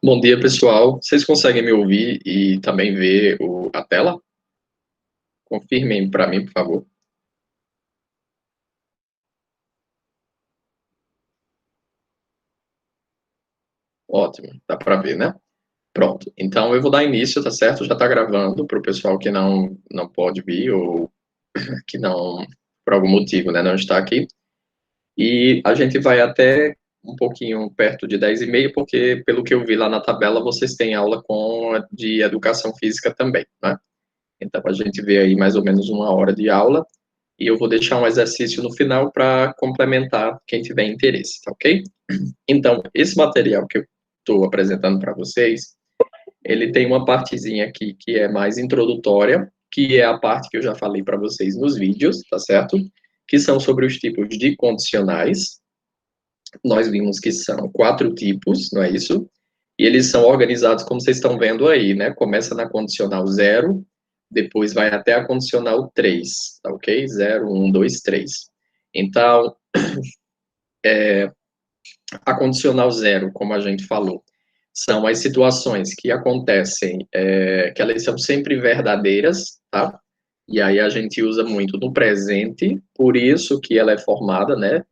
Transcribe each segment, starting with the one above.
Bom dia, pessoal. Vocês conseguem me ouvir e também ver a tela? Confirmem para mim, por favor. Ótimo, dá para ver, né? Pronto. Então eu vou dar início, tá certo? Já está gravando para o pessoal que não pode vir ou que não, por algum motivo, né, não está aqui. E a gente vai até um pouquinho perto de 10h30, porque pelo que eu vi lá na tabela, vocês têm aula de educação física também, né? Então a gente vê aí mais ou menos 1 hora de aula. E eu vou deixar um exercício no final para complementar quem tiver interesse, tá ok? Então, esse material que eu estou apresentando para vocês, ele tem uma partezinha aqui que é mais introdutória, que é a parte que eu já falei para vocês nos vídeos, tá certo? Que são sobre os tipos de condicionais. Nós vimos que são 4 tipos, não é isso? E eles são organizados como vocês estão vendo aí, né? Começa na condicional 0, depois vai até a condicional 3, tá ok? 0, 1, 2, 3. Então, a condicional 0, como a gente falou, são as situações que acontecem, que elas são sempre verdadeiras, tá? E aí a gente usa muito no presente, por isso que ela é formada, né,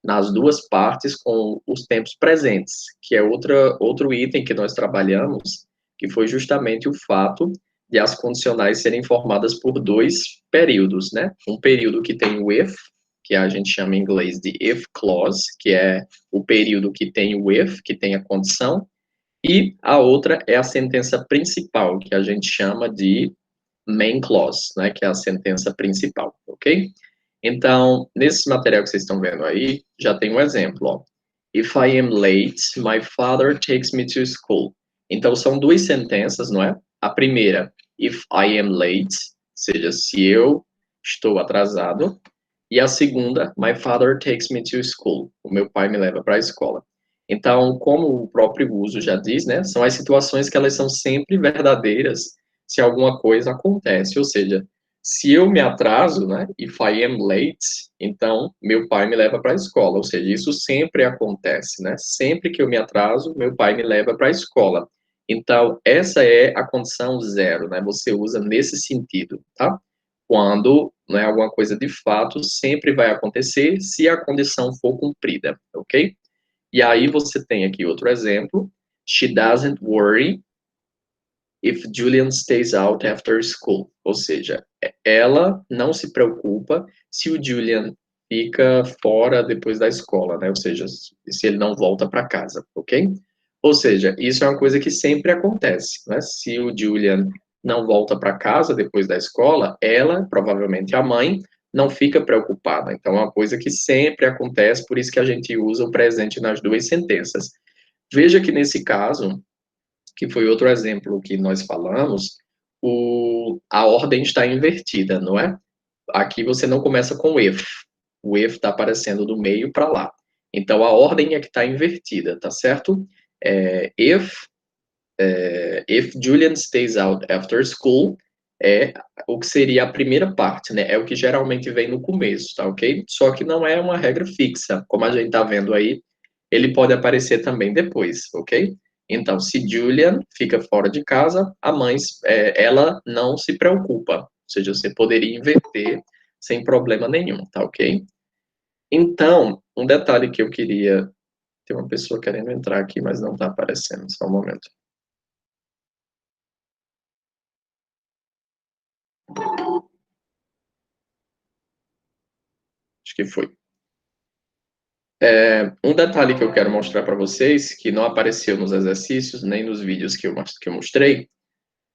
nas duas partes com os tempos presentes, que é outro item que nós trabalhamos, que foi justamente o fato de as condicionais serem formadas por dois períodos, né? Um período que tem o if, que a gente chama em inglês de if clause, que é o período que tem o if, que tem a condição, e a outra é a sentença principal, que a gente chama de main clause, né, que é a sentença principal, ok? Então, nesse material que vocês estão vendo aí, já tem um exemplo, ó. If I am late, my father takes me to school. Então, são duas sentenças, não é? A primeira, if I am late, ou seja, se eu estou atrasado. E a segunda, my father takes me to school. O meu pai me leva para a escola. Então, como o próprio uso já diz, né, são as situações que elas são sempre verdadeiras se alguma coisa acontece, ou seja, se eu me atraso, né, if I am late, então meu pai me leva para a escola, ou seja, isso sempre acontece, né? Sempre que eu me atraso, meu pai me leva para a escola. Então, essa é a condição 0, né? Você usa nesse sentido, tá? Quando, né, alguma coisa de fato sempre vai acontecer se a condição for cumprida, ok? E aí você tem aqui outro exemplo. She doesn't worry if Julian stays out after school. Ou seja, ela não se preocupa se o Julian fica fora depois da escola, né? Ou seja, se ele não volta para casa, ok? Ou seja, isso é uma coisa que sempre acontece, né? Se o Julian não volta para casa depois da escola, ela, provavelmente a mãe, não fica preocupada. Então, é uma coisa que sempre acontece, por isso que a gente usa o presente nas duas sentenças. Veja que nesse caso, que foi outro exemplo que nós falamos, a ordem está invertida, não é? Aqui você não começa com if. O if está aparecendo do meio para lá. Então, a ordem é que está invertida, tá certo? If Julian stays out after school, é o que seria a primeira parte, né? É o que geralmente vem no começo, tá ok? Só que não é uma regra fixa. Como a gente tá vendo aí, ele pode aparecer também depois, ok? Então, se Julian fica fora de casa, a mãe, ela não se preocupa. Ou seja, você poderia inverter sem problema nenhum, tá ok? Então, um detalhe que eu queria... Tem uma pessoa querendo entrar aqui, mas não está aparecendo, só um momento. Acho que foi. Um detalhe que eu quero mostrar para vocês, que não apareceu nos exercícios, nem nos vídeos que eu mostrei,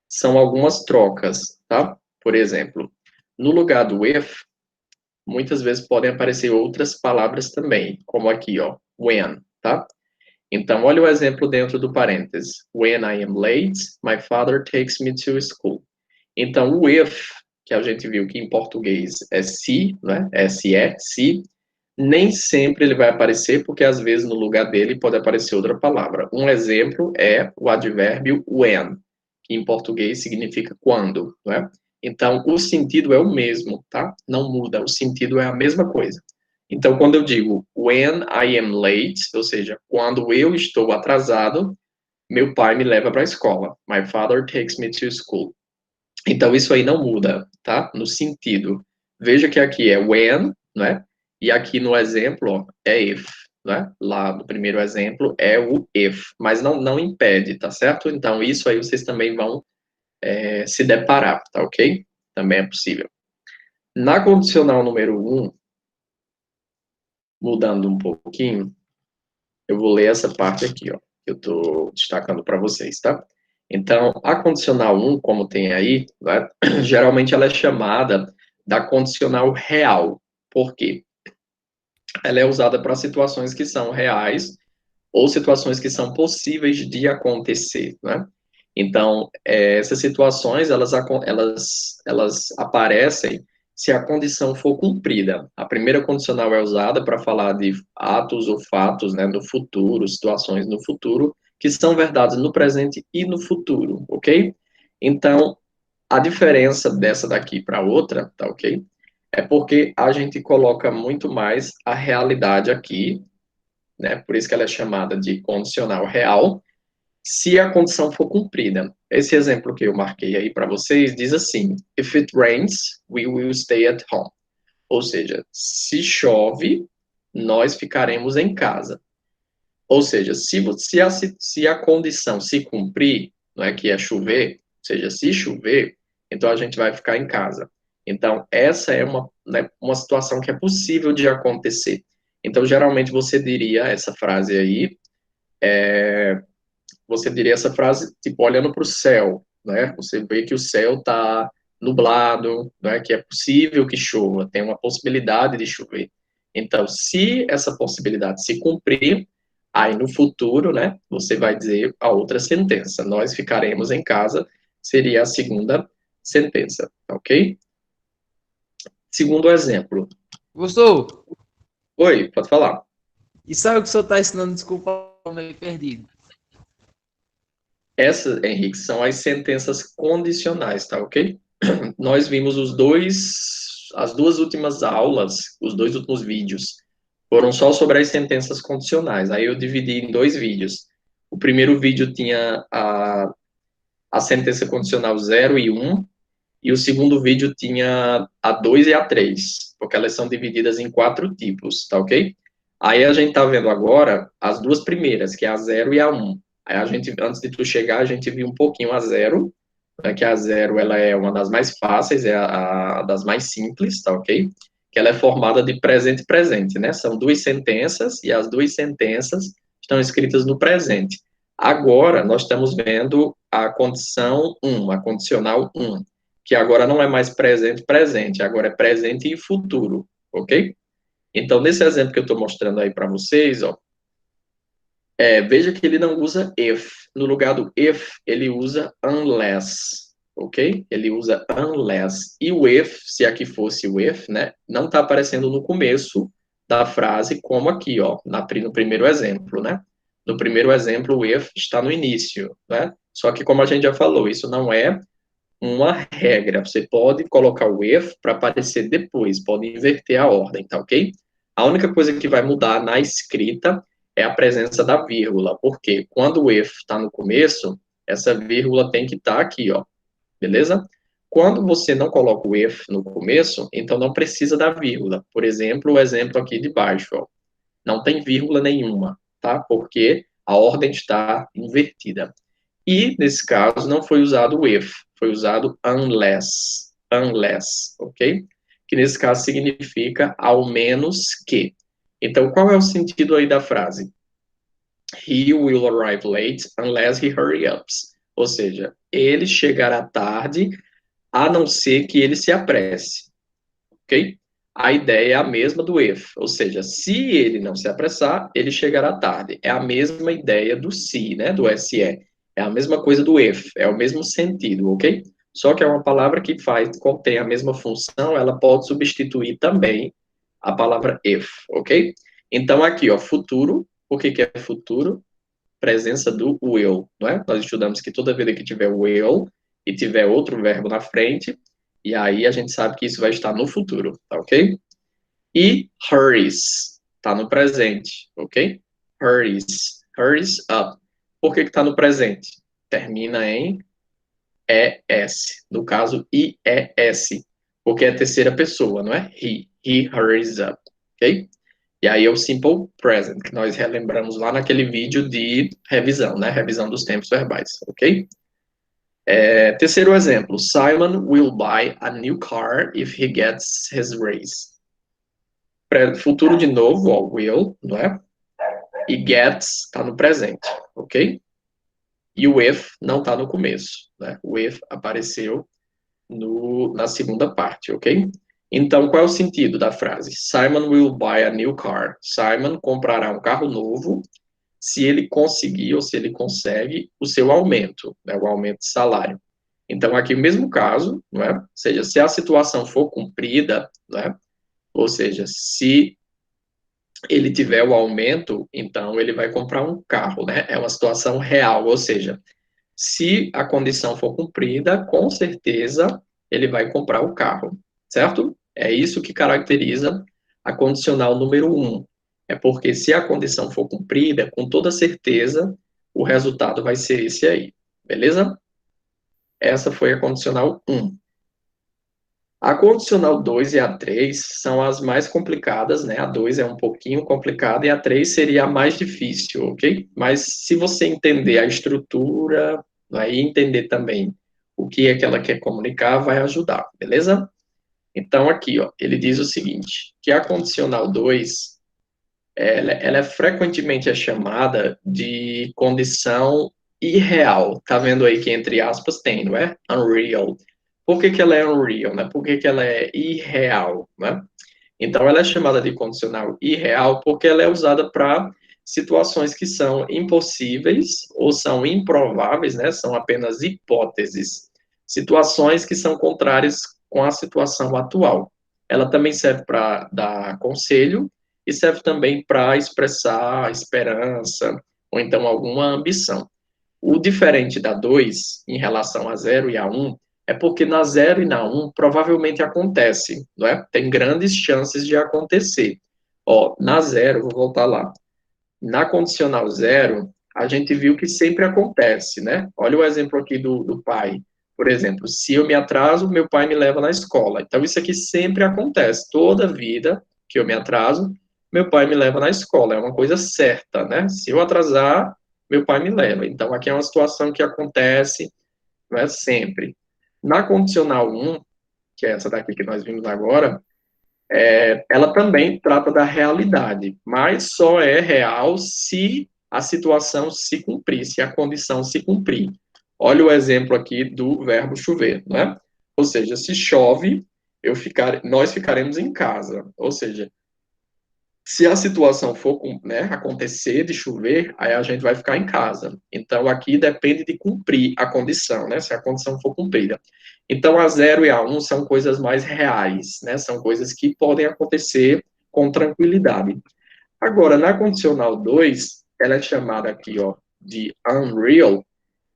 são algumas trocas, tá? Por exemplo, no lugar do if, muitas vezes podem aparecer outras palavras também, como aqui, ó, when, tá? Então, olha o exemplo dentro do parênteses. When I am late, my father takes me to school. Então, o if, que a gente viu que em português é se, né? S-E, se, nem sempre ele vai aparecer, porque às vezes no lugar dele pode aparecer outra palavra. Um exemplo é o advérbio when, que em português significa quando, não é? Então, o sentido é o mesmo, tá? Não muda, o sentido é a mesma coisa. Então, quando eu digo when I am late, ou seja, quando eu estou atrasado, meu pai me leva para a escola. My father takes me to school. Então, isso aí não muda, tá? No sentido. Veja que aqui é when, né? E aqui no exemplo, ó, é if, né? Lá no primeiro exemplo é o if, mas não impede, tá certo? Então, isso aí vocês também vão se deparar, tá ok? Também é possível. Na condicional número 1, mudando um pouquinho, eu vou ler essa parte aqui, ó, que eu estou destacando para vocês, tá? Então, a condicional 1, como tem aí, né, geralmente ela é chamada da condicional real. Por quê? Ela é usada para situações que são reais ou situações que são possíveis de acontecer, né? Então, essas situações, elas aparecem se a condição for cumprida. A primeira condicional é usada para falar de atos ou fatos, né, no futuro, situações no futuro, que são verdades no presente e no futuro, ok? Então, a diferença dessa daqui para outra, tá ok? É porque a gente coloca muito mais a realidade aqui, né? Por isso que ela é chamada de condicional real, se a condição for cumprida. Esse exemplo que eu marquei aí para vocês diz assim: If it rains, we will stay at home. Ou seja, se chove, nós ficaremos em casa. Ou seja, se a condição se cumprir, não é que é chover, ou seja, se chover, então a gente vai ficar em casa. Então, essa é uma situação que é possível de acontecer. Então, geralmente você diria essa frase aí, tipo, olhando para o céu, né? Você vê que o céu está nublado, né? Que é possível que chova, tem uma possibilidade de chover. Então, se essa possibilidade se cumprir, aí no futuro, né? Você vai dizer a outra sentença. Nós ficaremos em casa, seria a segunda sentença, ok? Segundo exemplo. Gostou? Oi, pode falar. E sabe o que o senhor está ensinando? Desculpa, eu meio perdido. Essas, Henrique, são as sentenças condicionais, tá ok? Nós vimos as duas últimas aulas, os dois últimos vídeos, foram só sobre as sentenças condicionais. Aí eu dividi em dois vídeos. O primeiro vídeo tinha a sentença condicional 0 e 1, e o segundo vídeo tinha a 2 e a 3, porque elas são divididas em quatro tipos, tá ok? Aí a gente tá vendo agora as duas primeiras, que é a 0 e a 1. Aí a gente, antes de tu chegar, a gente viu um pouquinho a 0, né, que a 0 ela é uma das mais fáceis, é a das mais simples, tá ok? Que ela é formada de presente e presente, né? São duas sentenças e as duas sentenças estão escritas no presente. Agora, nós estamos vendo a condição 1, a condicional 1, que agora não é mais presente, presente, agora é presente e futuro, ok? Então, nesse exemplo que eu estou mostrando aí para vocês, ó, veja que ele não usa if. No lugar do if, ele usa unless, ok? Ele usa unless. E o if, se aqui fosse o if, né, não está aparecendo no começo da frase, como aqui, ó, no primeiro exemplo, né? No primeiro exemplo, o if está no início, né? Só que, como a gente já falou, isso não é uma regra. Você pode colocar o if para aparecer depois, pode inverter a ordem, tá ok? A única coisa que vai mudar na escrita é a presença da vírgula, porque quando o if está no começo, essa vírgula tem que estar aqui, ó, beleza? Quando você não coloca o if no começo, então não precisa da vírgula. Por exemplo, o exemplo aqui de baixo, ó, não tem vírgula nenhuma, tá? Porque a ordem está invertida. E, nesse caso, não foi usado o if, foi usado unless, unless, ok? Que nesse caso significa ao menos que. Então, qual é o sentido aí da frase? He will arrive late unless he hurry ups. Ou seja, ele chegará tarde a não ser que ele se apresse, ok? A ideia é a mesma do if, ou seja, se ele não se apressar, ele chegará tarde. É a mesma ideia do se, né, do se. É a mesma coisa do if, é o mesmo sentido, ok? Só que é uma palavra que contém a mesma função, ela pode substituir também a palavra if, ok? Então aqui, ó, futuro, o que que é futuro? Presença do will, não é? Nós estudamos que toda vez que tiver will e tiver outro verbo na frente, e aí a gente sabe que isso vai estar no futuro, tá ok? E hurries, tá no presente, ok? Hurries, hurries up. Por que está no presente? Termina em ES. No caso, IES. Porque é a terceira pessoa, não é? He hurries up. Ok? E aí é o simple present, que nós relembramos lá naquele vídeo de revisão, né? Revisão dos tempos verbais, ok? Terceiro exemplo. Simon will buy a new car if he gets his raise. Futuro de novo, ó, will, não é? E gets está no presente, ok? E o if não está no começo, né? O if apareceu na segunda parte, ok? Então, qual é o sentido da frase? Simon will buy a new car. Simon comprará um carro novo se ele conseguir ou se ele consegue o seu aumento, né? O aumento de salário. Então, aqui o mesmo caso, não é? Ou seja, se a situação for cumprida, né? Ou seja, se ele tiver o aumento, então ele vai comprar um carro, né? É uma situação real, ou seja, se a condição for cumprida, com certeza ele vai comprar o carro, certo? É isso que caracteriza a condicional número 1. É porque se a condição for cumprida, com toda certeza, o resultado vai ser esse aí, beleza? Essa foi a condicional 1. A condicional 2 e a 3 são as mais complicadas, né? A 2 é um pouquinho complicada e a 3 seria a mais difícil, ok? Mas se você entender a estrutura, vai entender também o que é que ela quer comunicar, vai ajudar, beleza? Então, aqui, ó, ele diz o seguinte, que a condicional 2, ela é frequentemente chamada de condição irreal. Tá vendo aí que entre aspas tem, não é? Unreal. Por que que ela é unreal, né? Por que que ela é irreal, né? Então, ela é chamada de condicional irreal porque ela é usada para situações que são impossíveis ou são improváveis, né? São apenas hipóteses. Situações que são contrárias com a situação atual. Ela também serve para dar conselho e serve também para expressar esperança ou então alguma ambição. O diferente da 2 em relação a 0 e a 1 é porque na 0 e na 1 provavelmente acontece, não é? Tem grandes chances de acontecer. Ó, na 0, vou voltar lá. Na condicional 0, a gente viu que sempre acontece, né? Olha o exemplo aqui do pai. Por exemplo, se eu me atraso, meu pai me leva na escola. Então, isso aqui sempre acontece. Toda vida que eu me atraso, meu pai me leva na escola. É uma coisa certa, né? Se eu atrasar, meu pai me leva. Então, aqui é uma situação que acontece, não é sempre. Na condicional 1, que é essa daqui que nós vimos agora, ela também trata da realidade, mas só é real se a situação se cumprir, se a condição se cumprir. Olha o exemplo aqui do verbo chover, né? Ou seja, se chove, nós ficaremos em casa. Ou seja, se a situação for, né, acontecer de chover, aí a gente vai ficar em casa. Então, aqui depende de cumprir a condição, né? Se a condição for cumprida. Então, a 0 e a 1 são coisas mais reais, né? São coisas que podem acontecer com tranquilidade. Agora, na condicional 2, ela é chamada aqui, ó, de unreal.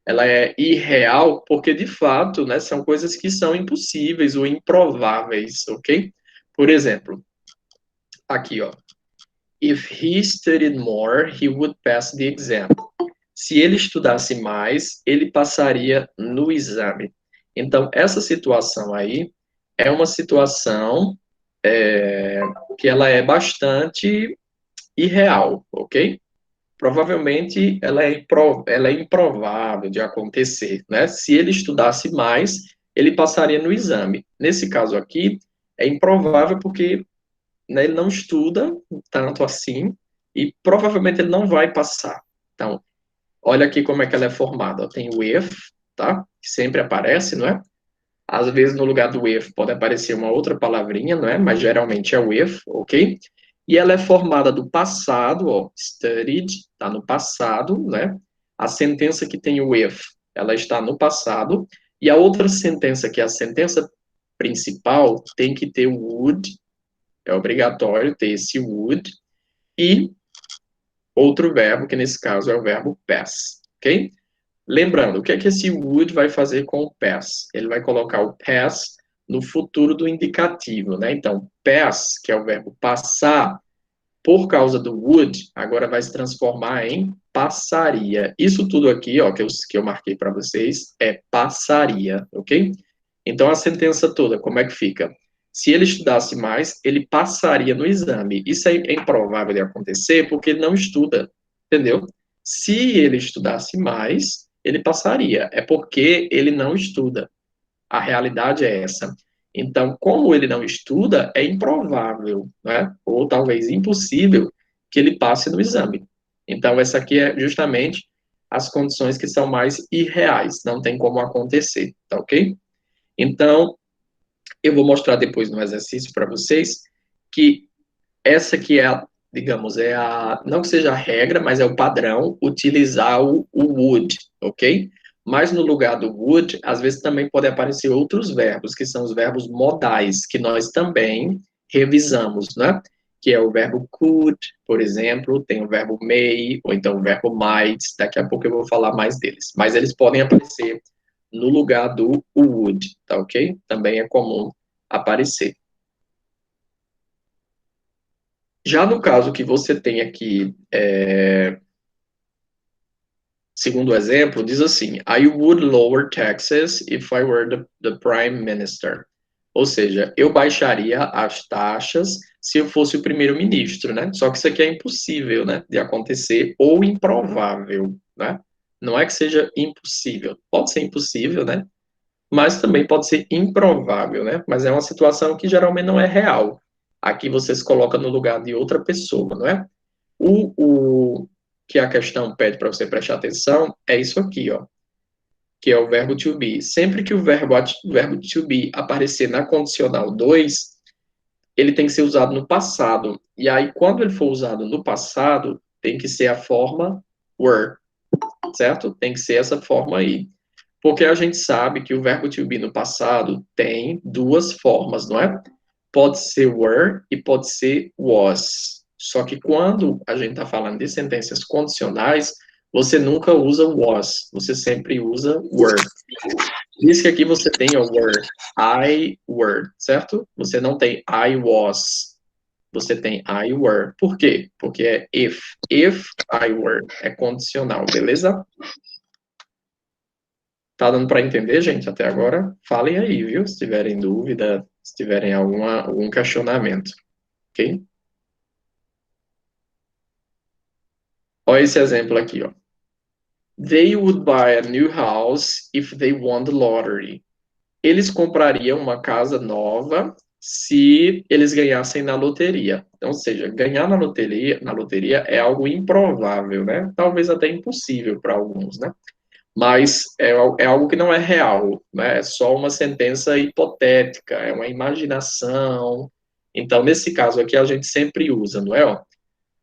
Ela é irreal porque, de fato, né, são coisas que são impossíveis ou improváveis, ok? Por exemplo, aqui, ó. If he studied more, he would pass the exam. Se ele estudasse mais, ele passaria no exame. Então, essa situação aí é uma situação que ela é bastante irreal, ok? Provavelmente ela é improvável de acontecer, né? Se ele estudasse mais, ele passaria no exame. Nesse caso aqui, é improvável porque, né, ele não estuda tanto assim e provavelmente ele não vai passar. Então, olha aqui como é que ela é formada. Tem o if, tá? Que sempre aparece, não é? Às vezes, no lugar do if, pode aparecer uma outra palavrinha, não é? Mas geralmente é o if, ok? E ela é formada do passado, ó, studied, está no passado, né? A sentença que tem o if, ela está no passado. E a outra sentença, que é a sentença principal, tem que ter o would, é obrigatório ter esse would, e outro verbo, que nesse caso é o verbo pass, ok? Lembrando, o que é que esse would vai fazer com o pass? Ele vai colocar o pass no futuro do indicativo, né? Então, pass, que é o verbo passar, por causa do would, agora vai se transformar em passaria. Isso tudo aqui, ó, que eu marquei para vocês, é passaria, ok? Então, a sentença toda, como é que fica? Se ele estudasse mais, ele passaria no exame. Isso é improvável de acontecer porque ele não estuda, entendeu? Se ele estudasse mais, ele passaria. É porque ele não estuda. A realidade é essa. Então, como ele não estuda, é improvável, né? Ou talvez impossível que ele passe no exame. Então, essa aqui é justamente as condições que são mais irreais, não tem como acontecer, tá ok? Então, eu vou mostrar depois no exercício para vocês que essa que é a, digamos, não que seja a regra, mas é o padrão, utilizar o would, ok? Mas no lugar do would, às vezes também podem aparecer outros verbos, que são os verbos modais, que nós também revisamos, né? Que é o verbo could, por exemplo, tem o verbo may, ou então o verbo might, daqui a pouco eu vou falar mais deles. Mas eles podem aparecer no lugar do would, tá ok? Também é comum aparecer. Já no caso que você tem aqui, segundo o exemplo, diz assim: I would lower taxes if I were the prime minister. Ou seja, eu baixaria as taxas se eu fosse o primeiro-ministro, né? Só que isso aqui é impossível, né, de acontecer ou improvável, né? Não é que seja impossível. Pode ser impossível, né? Mas também pode ser improvável, né? Mas é uma situação que geralmente não é real. Aqui você se coloca no lugar de outra pessoa, não é? O que a questão pede para você prestar atenção é isso aqui, ó, que é o verbo to be. Sempre que o verbo to be aparecer na condicional 2, ele tem que ser usado no passado. E aí, quando ele for usado no passado, tem que ser a forma were, certo? Tem que ser essa forma aí. Porque a gente sabe que o verbo to be no passado tem duas formas, não é? Pode ser were e pode ser was. Só que quando a gente está falando de sentenças condicionais, você nunca usa was, você sempre usa were. Diz que aqui você tem o were, I were, certo? Você não tem I was, você tem I were. Por quê? Porque é if. If I were é condicional, beleza? Tá dando para entender, gente, até agora? Falem aí, viu? Se tiverem dúvida, se tiverem algum questionamento, ok? Olha esse exemplo aqui, ó. They would buy a new house if they won the lottery. Eles comprariam uma casa nova se eles ganhassem na loteria. Então, ou seja, ganhar na loteria é algo improvável, né? Talvez até impossível para alguns, né? Mas é algo que não é real, né? É só uma sentença hipotética, é uma imaginação. Então, nesse caso aqui, a gente sempre usa, não é? Ó,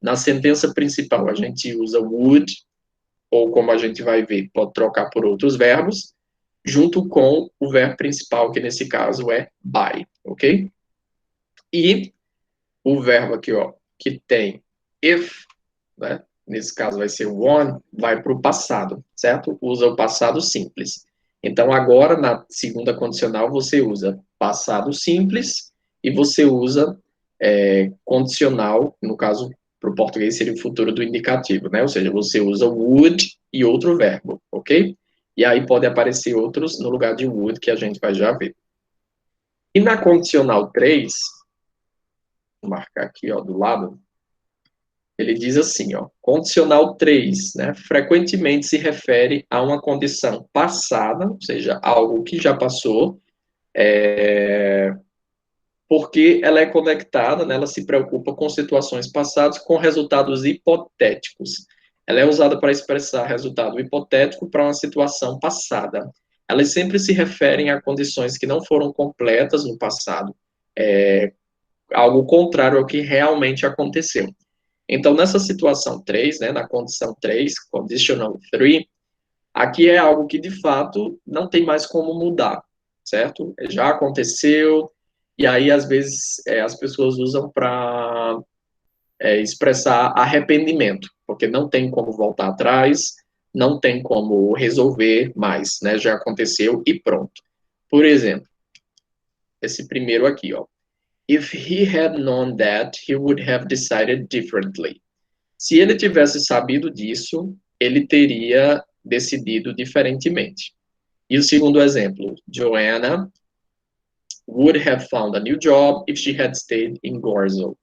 na sentença principal, a gente usa would, ou como a gente vai ver, pode trocar por outros verbos, junto com o verbo principal, que nesse caso é buy, ok? E o verbo aqui, ó, que tem if, né? Nesse caso vai ser won, vai para o passado, certo? Usa o passado simples. Então, agora, na segunda condicional, você usa passado simples e você usa condicional, no caso, para o português seria o futuro do indicativo, né? Ou seja, você usa would e outro verbo, ok? E aí pode aparecer outros no lugar de would, que a gente vai já ver. E na condicional 3, vou marcar aqui, ó, do lado, ele diz assim, ó, condicional 3, né, frequentemente se refere a uma condição passada, ou seja, algo que já passou, porque ela é conectada, né, ela se preocupa com situações passadas com resultados hipotéticos. Ela é usada para expressar resultado hipotético para uma situação passada. Elas sempre se referem a condições que não foram completas no passado, algo contrário ao que realmente aconteceu. Então, nessa situação 3, né, na condição 3, conditional 3, aqui é algo que, de fato, não tem mais como mudar, certo? Já aconteceu, e aí, às vezes, as pessoas usam para expressar arrependimento, porque não tem como voltar atrás, não tem como resolver mais, né? Já aconteceu e pronto. Por exemplo, esse primeiro aqui, ó. If he had known that, he would have decided differently. Se ele tivesse sabido disso, ele teria decidido diferentemente. E o segundo exemplo, Joanna would have found a new job if she had stayed in Gorzo.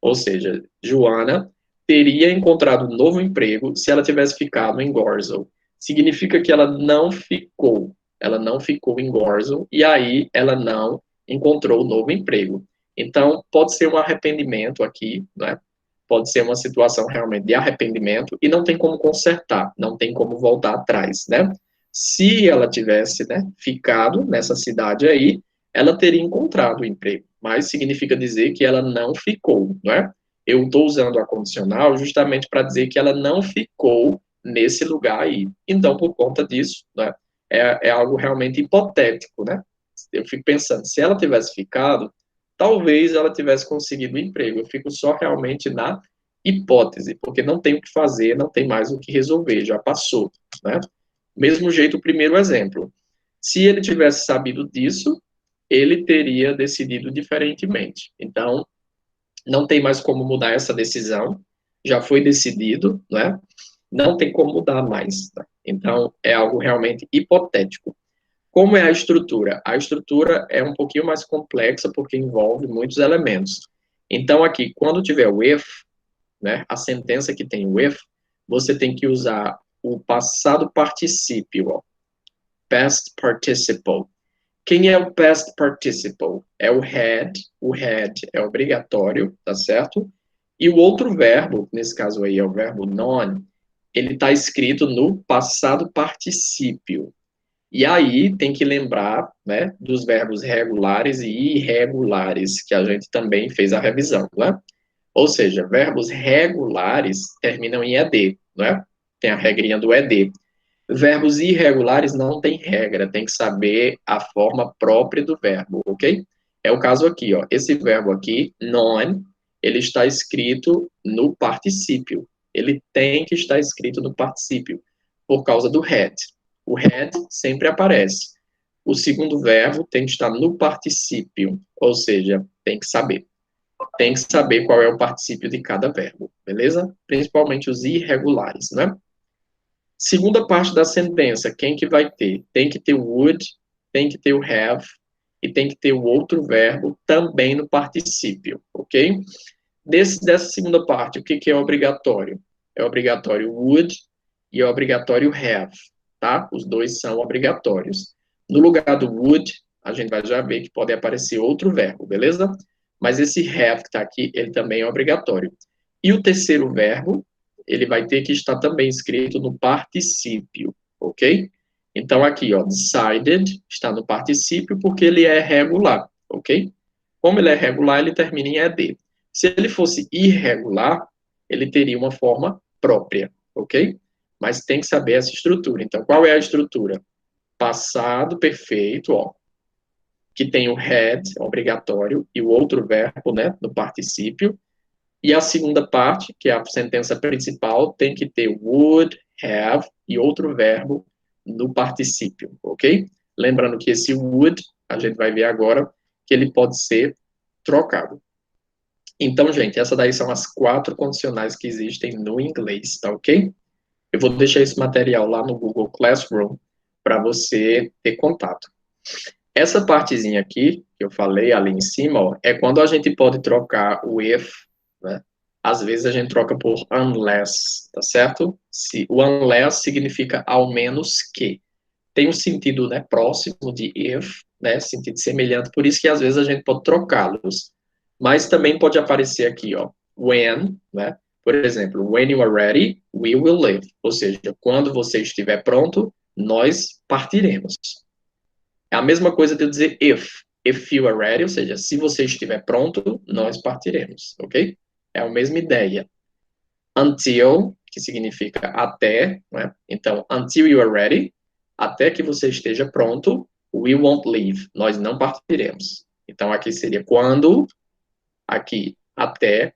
Ou seja, Joana teria encontrado um novo emprego se ela tivesse ficado em Gorzo. Significa que ela não ficou. Ela não ficou em Gorzo e aí ela não encontrou um novo emprego. Então, pode ser um arrependimento aqui, né? Pode ser uma situação realmente de arrependimento e não tem como consertar, não tem como voltar atrás, né? Se ela tivesse, né, ficado nessa cidade aí, ela teria encontrado o emprego, mas significa dizer que ela não ficou, não é? Eu estou usando a condicional justamente para dizer que ela não ficou nesse lugar aí. Então, por conta disso, né, é algo realmente hipotético, né? Eu fico pensando, se ela tivesse ficado, talvez ela tivesse conseguido o emprego. Eu fico só realmente na hipótese, porque não tem o que fazer, não tem mais o que resolver, já passou, né? Mesmo jeito, o primeiro exemplo. Se ele tivesse sabido disso, ele teria decidido diferentemente. Então, não tem mais como mudar essa decisão, já foi decidido, né? Não tem como mudar mais. Tá? Então, é algo realmente hipotético. Como é a estrutura? A estrutura é um pouquinho mais complexa porque envolve muitos elementos. Então, aqui, quando tiver o if, né, a sentença que tem o if, você tem que usar o passado particípio, ó, past participle. Quem é o past participle? É o had é obrigatório, tá certo? E o outro verbo, nesse caso aí é o verbo non, ele está escrito no passado particípio. E aí tem que lembrar, né, dos verbos regulares e irregulares, que a gente também fez a revisão, né? Ou seja, verbos regulares terminam em ed, né? Tem a regrinha do ed. Verbos irregulares não tem regra, tem que saber a forma própria do verbo, ok? É o caso aqui, ó. Esse verbo aqui, non, ele está escrito no particípio. Ele tem que estar escrito no particípio, por causa do had. O had sempre aparece. O segundo verbo tem que estar no particípio, ou seja, tem que saber. Tem que saber qual é o particípio de cada verbo, beleza? Principalmente os irregulares, né? Segunda parte da sentença, quem que vai ter? Tem que ter o would, tem que ter o have e tem que ter o outro verbo também no particípio, ok? Dessa segunda parte, o que, que é obrigatório? É obrigatório would e é obrigatório have, tá? Os dois são obrigatórios. No lugar do would, a gente vai já ver que pode aparecer outro verbo, beleza? Mas esse have que está aqui, ele também é obrigatório. E o terceiro verbo, ele vai ter que estar também escrito no particípio, ok? Então, aqui, ó, decided está no particípio porque ele é regular, ok? Como ele é regular, ele termina em ed. Se ele fosse irregular, ele teria uma forma própria, ok? Mas tem que saber essa estrutura. Então, qual é a estrutura? Passado perfeito, ó, que tem o had, obrigatório, e o outro verbo, né, no particípio. E a segunda parte, que é a sentença principal, tem que ter would, have e outro verbo no particípio, ok? Lembrando que esse would, a gente vai ver agora, que ele pode ser trocado. Então, gente, essas daí são as 4 condicionais que existem no inglês, tá ok? Eu vou deixar esse material lá no Google Classroom para você ter contato. Essa partezinha aqui, que eu falei ali em cima, ó, é quando a gente pode trocar o if, né? Às vezes a gente troca por unless, tá certo? O unless significa ao menos que. Tem um sentido, né, próximo de if, né, sentido semelhante, por isso que às vezes a gente pode trocá-los. Mas também pode aparecer aqui, ó, when, né? Por exemplo, when you are ready, we will leave. Ou seja, quando você estiver pronto, nós partiremos. É a mesma coisa de eu dizer if you are ready, ou seja, se você estiver pronto, nós partiremos, ok? É a mesma ideia. Until, que significa até, né? Então, until you are ready, até que você esteja pronto, we won't leave, nós não partiremos. Então, aqui seria quando, aqui até,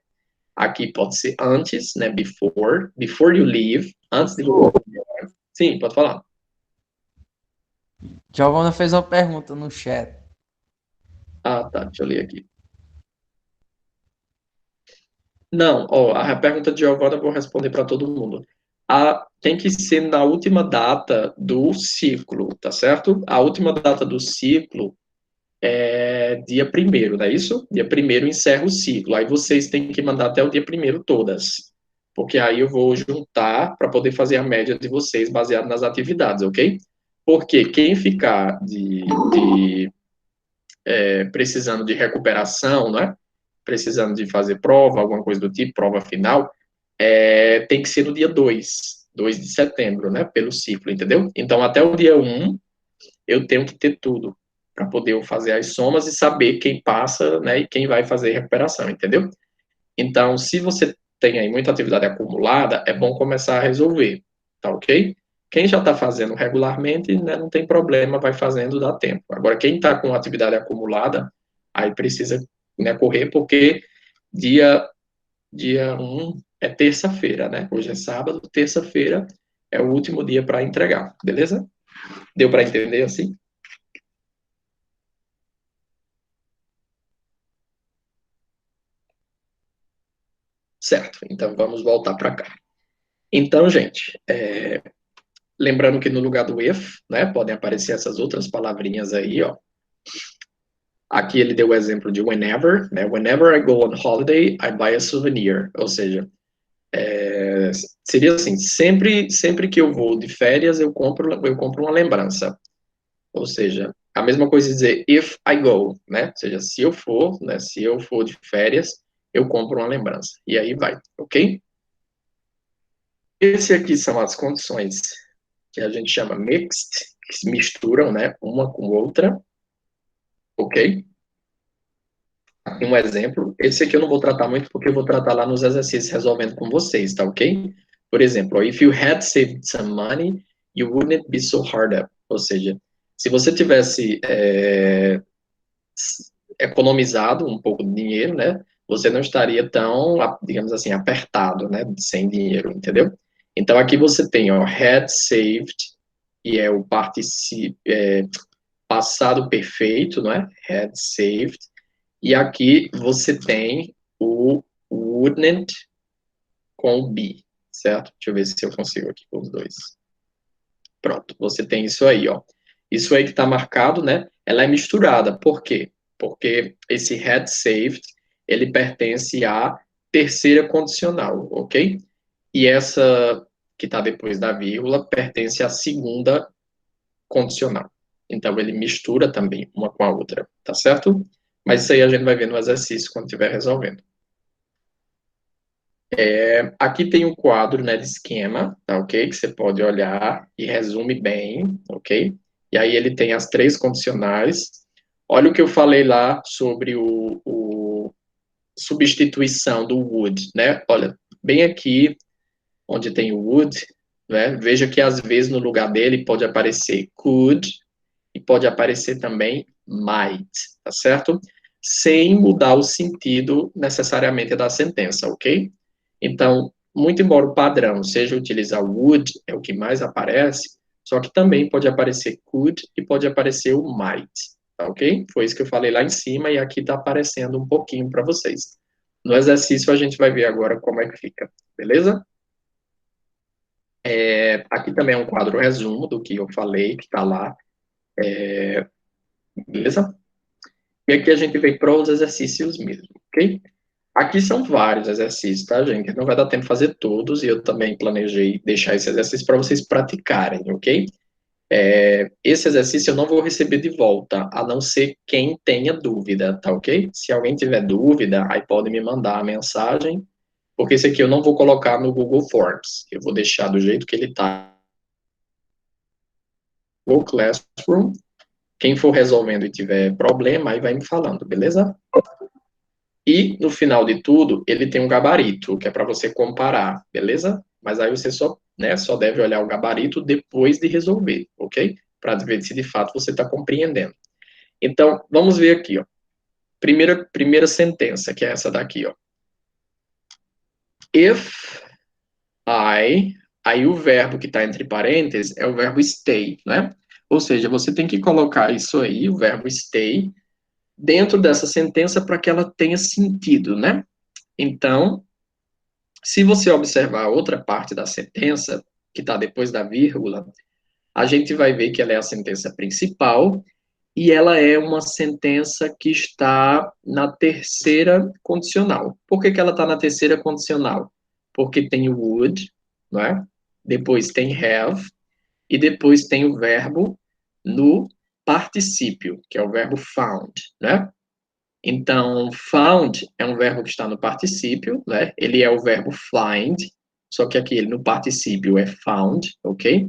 aqui pode ser antes, né? Before you leave, antes de você. Sim, pode falar. Giovana fez uma pergunta no chat. Ah, tá, deixa eu ler aqui. Não, ó, a pergunta de Giovana eu vou responder para todo mundo. Tem que ser na última data do ciclo, tá certo? A última data do ciclo é dia primeiro, não é isso? Dia primeiro encerra o ciclo. Aí vocês têm que mandar até o dia primeiro todas. Porque aí eu vou juntar para poder fazer a média de vocês baseado nas atividades, ok? Porque quem ficar precisando de recuperação, né? Precisando de fazer prova, alguma coisa do tipo, prova final, tem que ser no dia 2 de setembro, né? Pelo ciclo, entendeu? Então, até o dia 1, eu tenho que ter tudo para poder fazer as somas e saber quem passa, né? E quem vai fazer recuperação, entendeu? Então, se você tem aí muita atividade acumulada, é bom começar a resolver, tá ok? Quem já está fazendo regularmente, né, não tem problema, vai fazendo, dá tempo. Agora, quem está com atividade acumulada, aí precisa, né, correr, porque dia, dia 1 é terça-feira, né? Hoje é sábado, terça-feira é o último dia para entregar, beleza? Deu para entender assim? Certo, então vamos voltar para cá. Então, gente, lembrando que no lugar do if, né, podem aparecer essas outras palavrinhas aí, ó. Aqui ele deu o exemplo de whenever, né? Whenever I go on holiday, I buy a souvenir. Ou seja, seria assim, sempre que eu vou de férias, eu compro uma lembrança. Ou seja, a mesma coisa dizer if I go, né? Ou seja, se eu for, né? Se eu for de férias, eu compro uma lembrança. E aí vai, ok? Esse aqui são as condições que a gente chama mixed, que se misturam, né? Uma com outra, ok? Aqui um exemplo. Esse aqui eu não vou tratar muito porque eu vou tratar lá nos exercícios resolvendo com vocês, tá ok? Por exemplo, if you had saved some money, you wouldn't be so hard up. Ou seja, se você tivesse economizado um pouco de dinheiro, né? Você não estaria tão, digamos assim, apertado, né? Sem dinheiro, entendeu? Então aqui você tem, ó, had saved, e é o passado perfeito, não é? Had saved. E aqui você tem o wouldn't com o be, certo? Deixa eu ver se eu consigo aqui com os dois. Pronto, você tem isso aí, ó. Isso aí que está marcado, né? Ela é misturada. Por quê? Porque esse had saved, ele pertence à terceira condicional, ok? E essa que está depois da vírgula pertence à segunda condicional. Então, ele mistura também uma com a outra, tá certo? Mas isso aí a gente vai ver no exercício quando estiver resolvendo. Aqui tem um quadro, né, de esquema, tá ok? Que você pode olhar e resume bem, ok? E aí ele tem as três condicionais. Olha o que eu falei lá sobre o substituição do would, né? Olha, bem aqui onde tem o would, né? Veja que às vezes no lugar dele pode aparecer could e pode aparecer também might, tá certo? Sem mudar o sentido necessariamente da sentença, ok? Então, muito embora o padrão seja utilizar would, é o que mais aparece, só que também pode aparecer could e pode aparecer o might, tá ok? Foi isso que eu falei lá em cima e aqui está aparecendo um pouquinho para vocês. No exercício a gente vai ver agora como é que fica, beleza? Aqui também é um quadro resumo do que eu falei, que está lá, beleza? E aqui a gente vem para os exercícios mesmo, ok? Aqui são vários exercícios, tá, gente? Não vai dar tempo de fazer todos, e eu também planejei deixar esse exercício para vocês praticarem, ok? Esse exercício eu não vou receber de volta, a não ser quem tenha dúvida, tá ok? Se alguém tiver dúvida, aí pode me mandar a mensagem, porque esse aqui eu não vou colocar no Google Forms, eu vou deixar do jeito que ele está no Google Classroom. Quem for resolvendo e tiver problema, aí vai me falando, beleza? E no final de tudo, ele tem um gabarito, que é para você comparar, beleza? Mas aí você só deve olhar o gabarito depois de resolver, ok? Para ver se de fato você está compreendendo. Então, vamos ver aqui, ó. Primeira sentença, que é essa daqui, ó. If aí o verbo que está entre parênteses é o verbo stay, né? Ou seja, você tem que colocar isso aí, o verbo stay, dentro dessa sentença para que ela tenha sentido, né? Então, Se você observar a outra parte da sentença, que está depois da vírgula, a gente vai ver que ela é a sentença principal e ela é uma sentença que está na terceira condicional. Por que que ela está na terceira condicional? Porque tem o would, não é? Depois tem have, e depois tem o verbo no particípio, que é o verbo found, né? Então, found é um verbo que está no particípio, né? Ele é o verbo find, só que aqui ele no particípio é found, ok?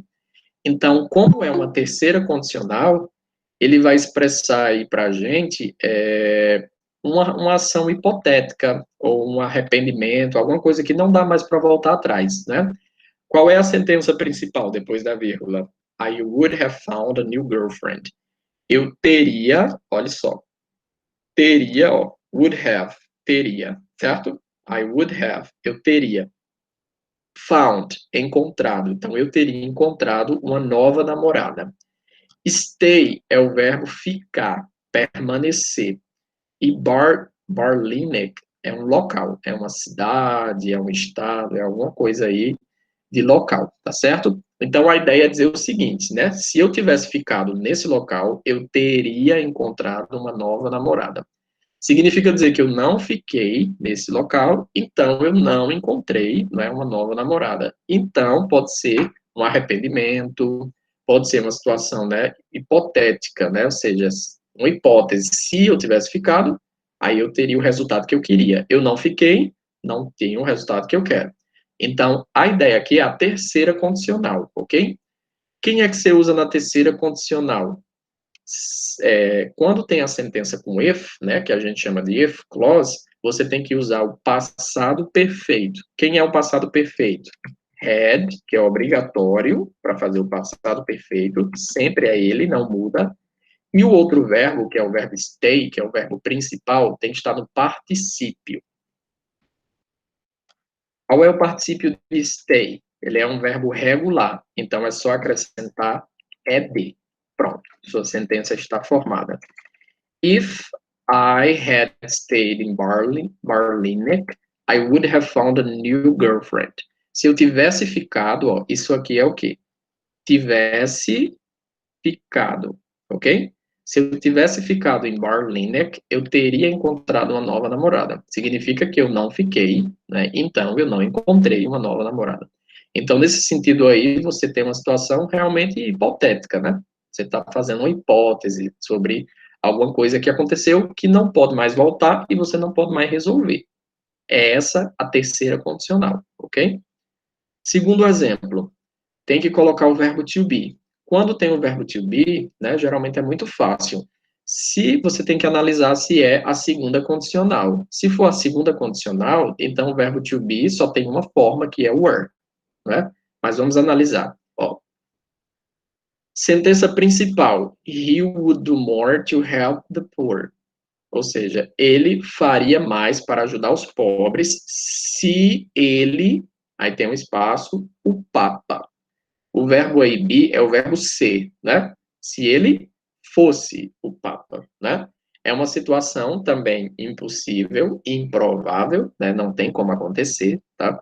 Então, como é uma terceira condicional, ele vai expressar aí para a gente uma ação hipotética, ou um arrependimento, alguma coisa que não dá mais para voltar atrás, né? Qual é a sentença principal depois da vírgula? I would have found a new girlfriend. Eu teria, olha só, teria, ó, would have, teria, certo? I would have, eu teria. Found, encontrado. Então, eu teria encontrado uma nova namorada. Stay é o verbo ficar, permanecer. E Barlinek é um local, é uma cidade, é um estado, é alguma coisa aí de local, tá certo? Então a ideia é dizer o seguinte, né? Se eu tivesse ficado nesse local, eu teria encontrado uma nova namorada. Significa dizer que eu não fiquei nesse local, então eu não encontrei, né, uma nova namorada. Então pode ser um arrependimento, pode ser uma situação, né, hipotética, né? Ou seja, uma hipótese. Se eu tivesse ficado, aí eu teria o resultado que eu queria. Eu não fiquei, não tenho o resultado que eu quero. Então, a ideia aqui é a terceira condicional, ok? Quem é que você usa na terceira condicional? Quando tem a sentença com if, né, que a gente chama de if clause, você tem que usar o passado perfeito. Quem é o passado perfeito? Had, que é obrigatório para fazer o passado perfeito, sempre é ele, não muda. E o outro verbo, que é o verbo stay, que é o verbo principal, tem que estar no particípio. Qual é o particípio de stay? Ele é um verbo regular, então é só acrescentar ed. Pronto, sua sentença está formada. If I had stayed in Barlinek, I would have found a new girlfriend. Se eu tivesse ficado, ó, isso aqui é o quê? Tivesse ficado, ok? Se eu tivesse ficado em Barlinek, eu teria encontrado uma nova namorada. Significa que eu não fiquei, né? Então eu não encontrei uma nova namorada. Então, nesse sentido aí, você tem uma situação realmente hipotética, né? Você está fazendo uma hipótese sobre alguma coisa que aconteceu que não pode mais voltar e você não pode mais resolver. É essa a terceira condicional, ok? Segundo exemplo, tem que colocar o verbo to be. Quando tem o verbo to be, né, geralmente é muito fácil. Se você tem que analisar se é a segunda condicional. Se for a segunda condicional, então o verbo to be só tem uma forma, que é o were, né? Mas vamos analisar. Ó, sentença principal. He would do more to help the poor. Ou seja, ele faria mais para ajudar os pobres se ele, aí tem um espaço, o Papa. O verbo aí, be, é o verbo ser, né? Se ele fosse o Papa, né? É uma situação também impossível, improvável, né? Não tem como acontecer, tá?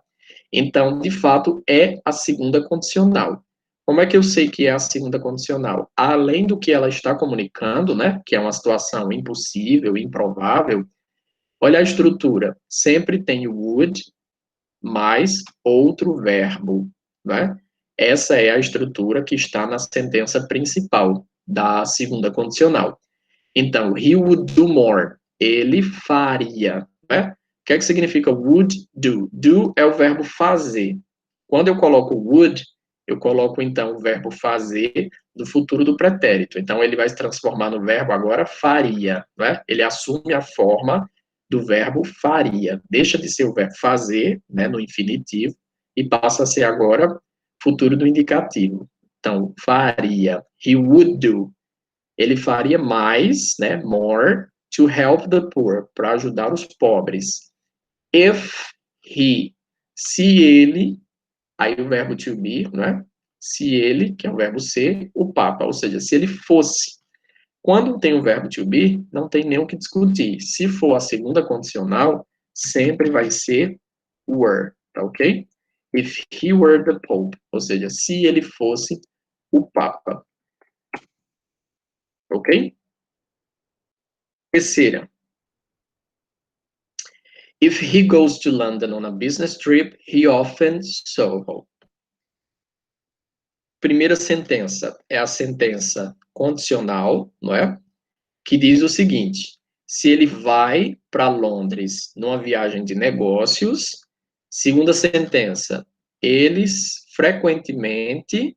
Então, de fato, é a segunda condicional. Como é que eu sei que é a segunda condicional? Além do que ela está comunicando, né? Que é uma situação impossível, improvável. Olha a estrutura. Sempre tem o would mais outro verbo, né? Essa é a estrutura que está na sentença principal da segunda condicional. Então, he would do more. Ele faria, né? O que é que significa would do? Do é o verbo fazer. Quando eu coloco would, eu coloco então o verbo fazer do futuro do pretérito. Então, ele vai se transformar no verbo agora faria, né? Ele assume a forma do verbo faria. Deixa de ser o verbo fazer, né, no infinitivo, e passa a ser agora futuro do indicativo. Então, faria. He would do. Ele faria mais, né, more, to help the poor, para ajudar os pobres. If he, se ele, aí o verbo to be, né? Se ele, que é o verbo ser, o Papa, ou seja, se ele fosse. Quando tem o verbo to be, não tem nem o que discutir. Se for a segunda condicional, sempre vai ser were, tá ok? If he were the Pope, ou seja, se ele fosse o Papa, ok? Terceira, if he goes to London on a business trip, he often so. Primeira sentença é a sentença condicional, não é? Que diz o seguinte: se ele vai para Londres numa viagem de negócios. Segunda sentença, eles frequentemente,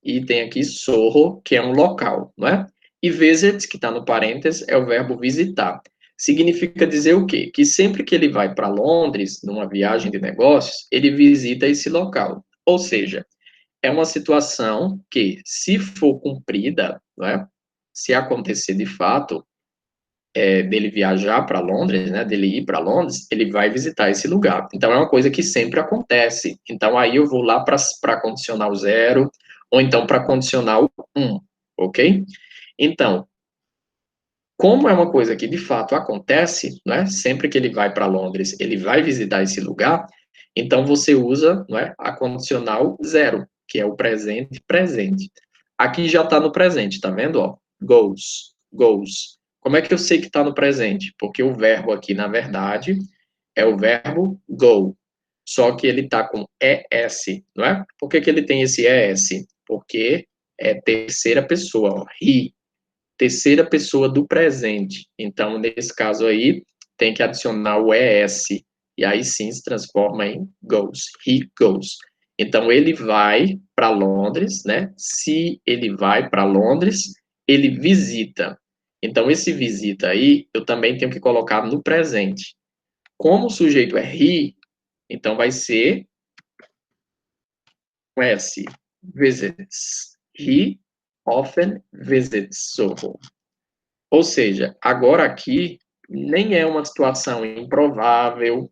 e tem aqui Sorro, que é um local, não é? E visit, que está no parênteses, é o verbo visitar. Significa dizer o quê? Que sempre que ele vai para Londres, numa viagem de negócios, ele visita esse local. Ou seja, é uma situação que, se for cumprida, não é? Se acontecer de fato, dele viajar para Londres, né, dele ir para Londres, ele vai visitar esse lugar. Então, é uma coisa que sempre acontece. Então, aí eu vou lá para condicional 0, ou então para condicional 1, ok? Então, como é uma coisa que de fato acontece, né, sempre que ele vai para Londres, ele vai visitar esse lugar, então você usa, né, a condicional 0, que é o presente presente. Aqui já está no presente, tá vendo? Ó? Goes, goes. Como é que eu sei que está no presente? Porque o verbo aqui, na verdade, é o verbo go. Só que ele está com ES, não é? Por que, que ele tem esse ES? Porque é terceira pessoa, ó, he, terceira pessoa do presente. Então, nesse caso aí, tem que adicionar o ES. E aí sim se transforma em goes. He goes. Então, ele vai para Londres, né? Se ele vai para Londres, ele visita. Então, esse visita aí, eu também tenho que colocar no presente. Como o sujeito é he, então vai ser com S. Visits. He often visits Soho. Ou seja, agora aqui nem é uma situação improvável,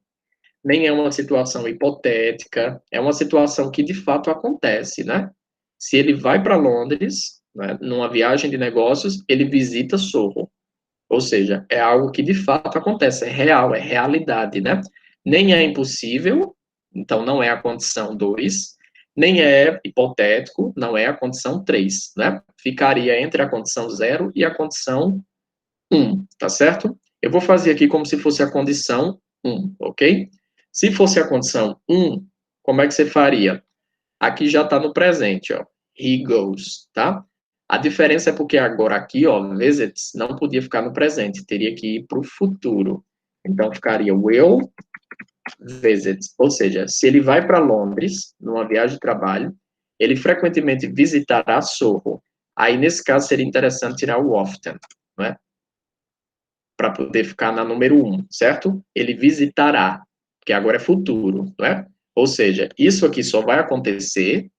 nem é uma situação hipotética, é uma situação que de fato acontece, né? Se ele vai para Londres, né, numa viagem de negócios, ele visita Soho. Ou seja, é algo que de fato acontece, é real, é realidade, né? Nem é impossível, então não é a condição 2, nem é hipotético, não é a condição 3, né? Ficaria entre a condição 0 e a condição 1, tá certo? Eu vou fazer aqui como se fosse a condição 1, ok? Se fosse a condição 1, como é que você faria? Aqui já está no presente, ó. He goes, tá? A diferença é porque agora aqui, ó, visits, não podia ficar no presente, teria que ir para o futuro. Então, ficaria will visit. Ou seja, se ele vai para Londres, numa viagem de trabalho, ele frequentemente visitará Soho. Aí, nesse caso, seria interessante tirar o often, não é? Para poder ficar na número 1, certo? Ele visitará, que agora é futuro, não é? Ou seja, isso aqui só vai acontecer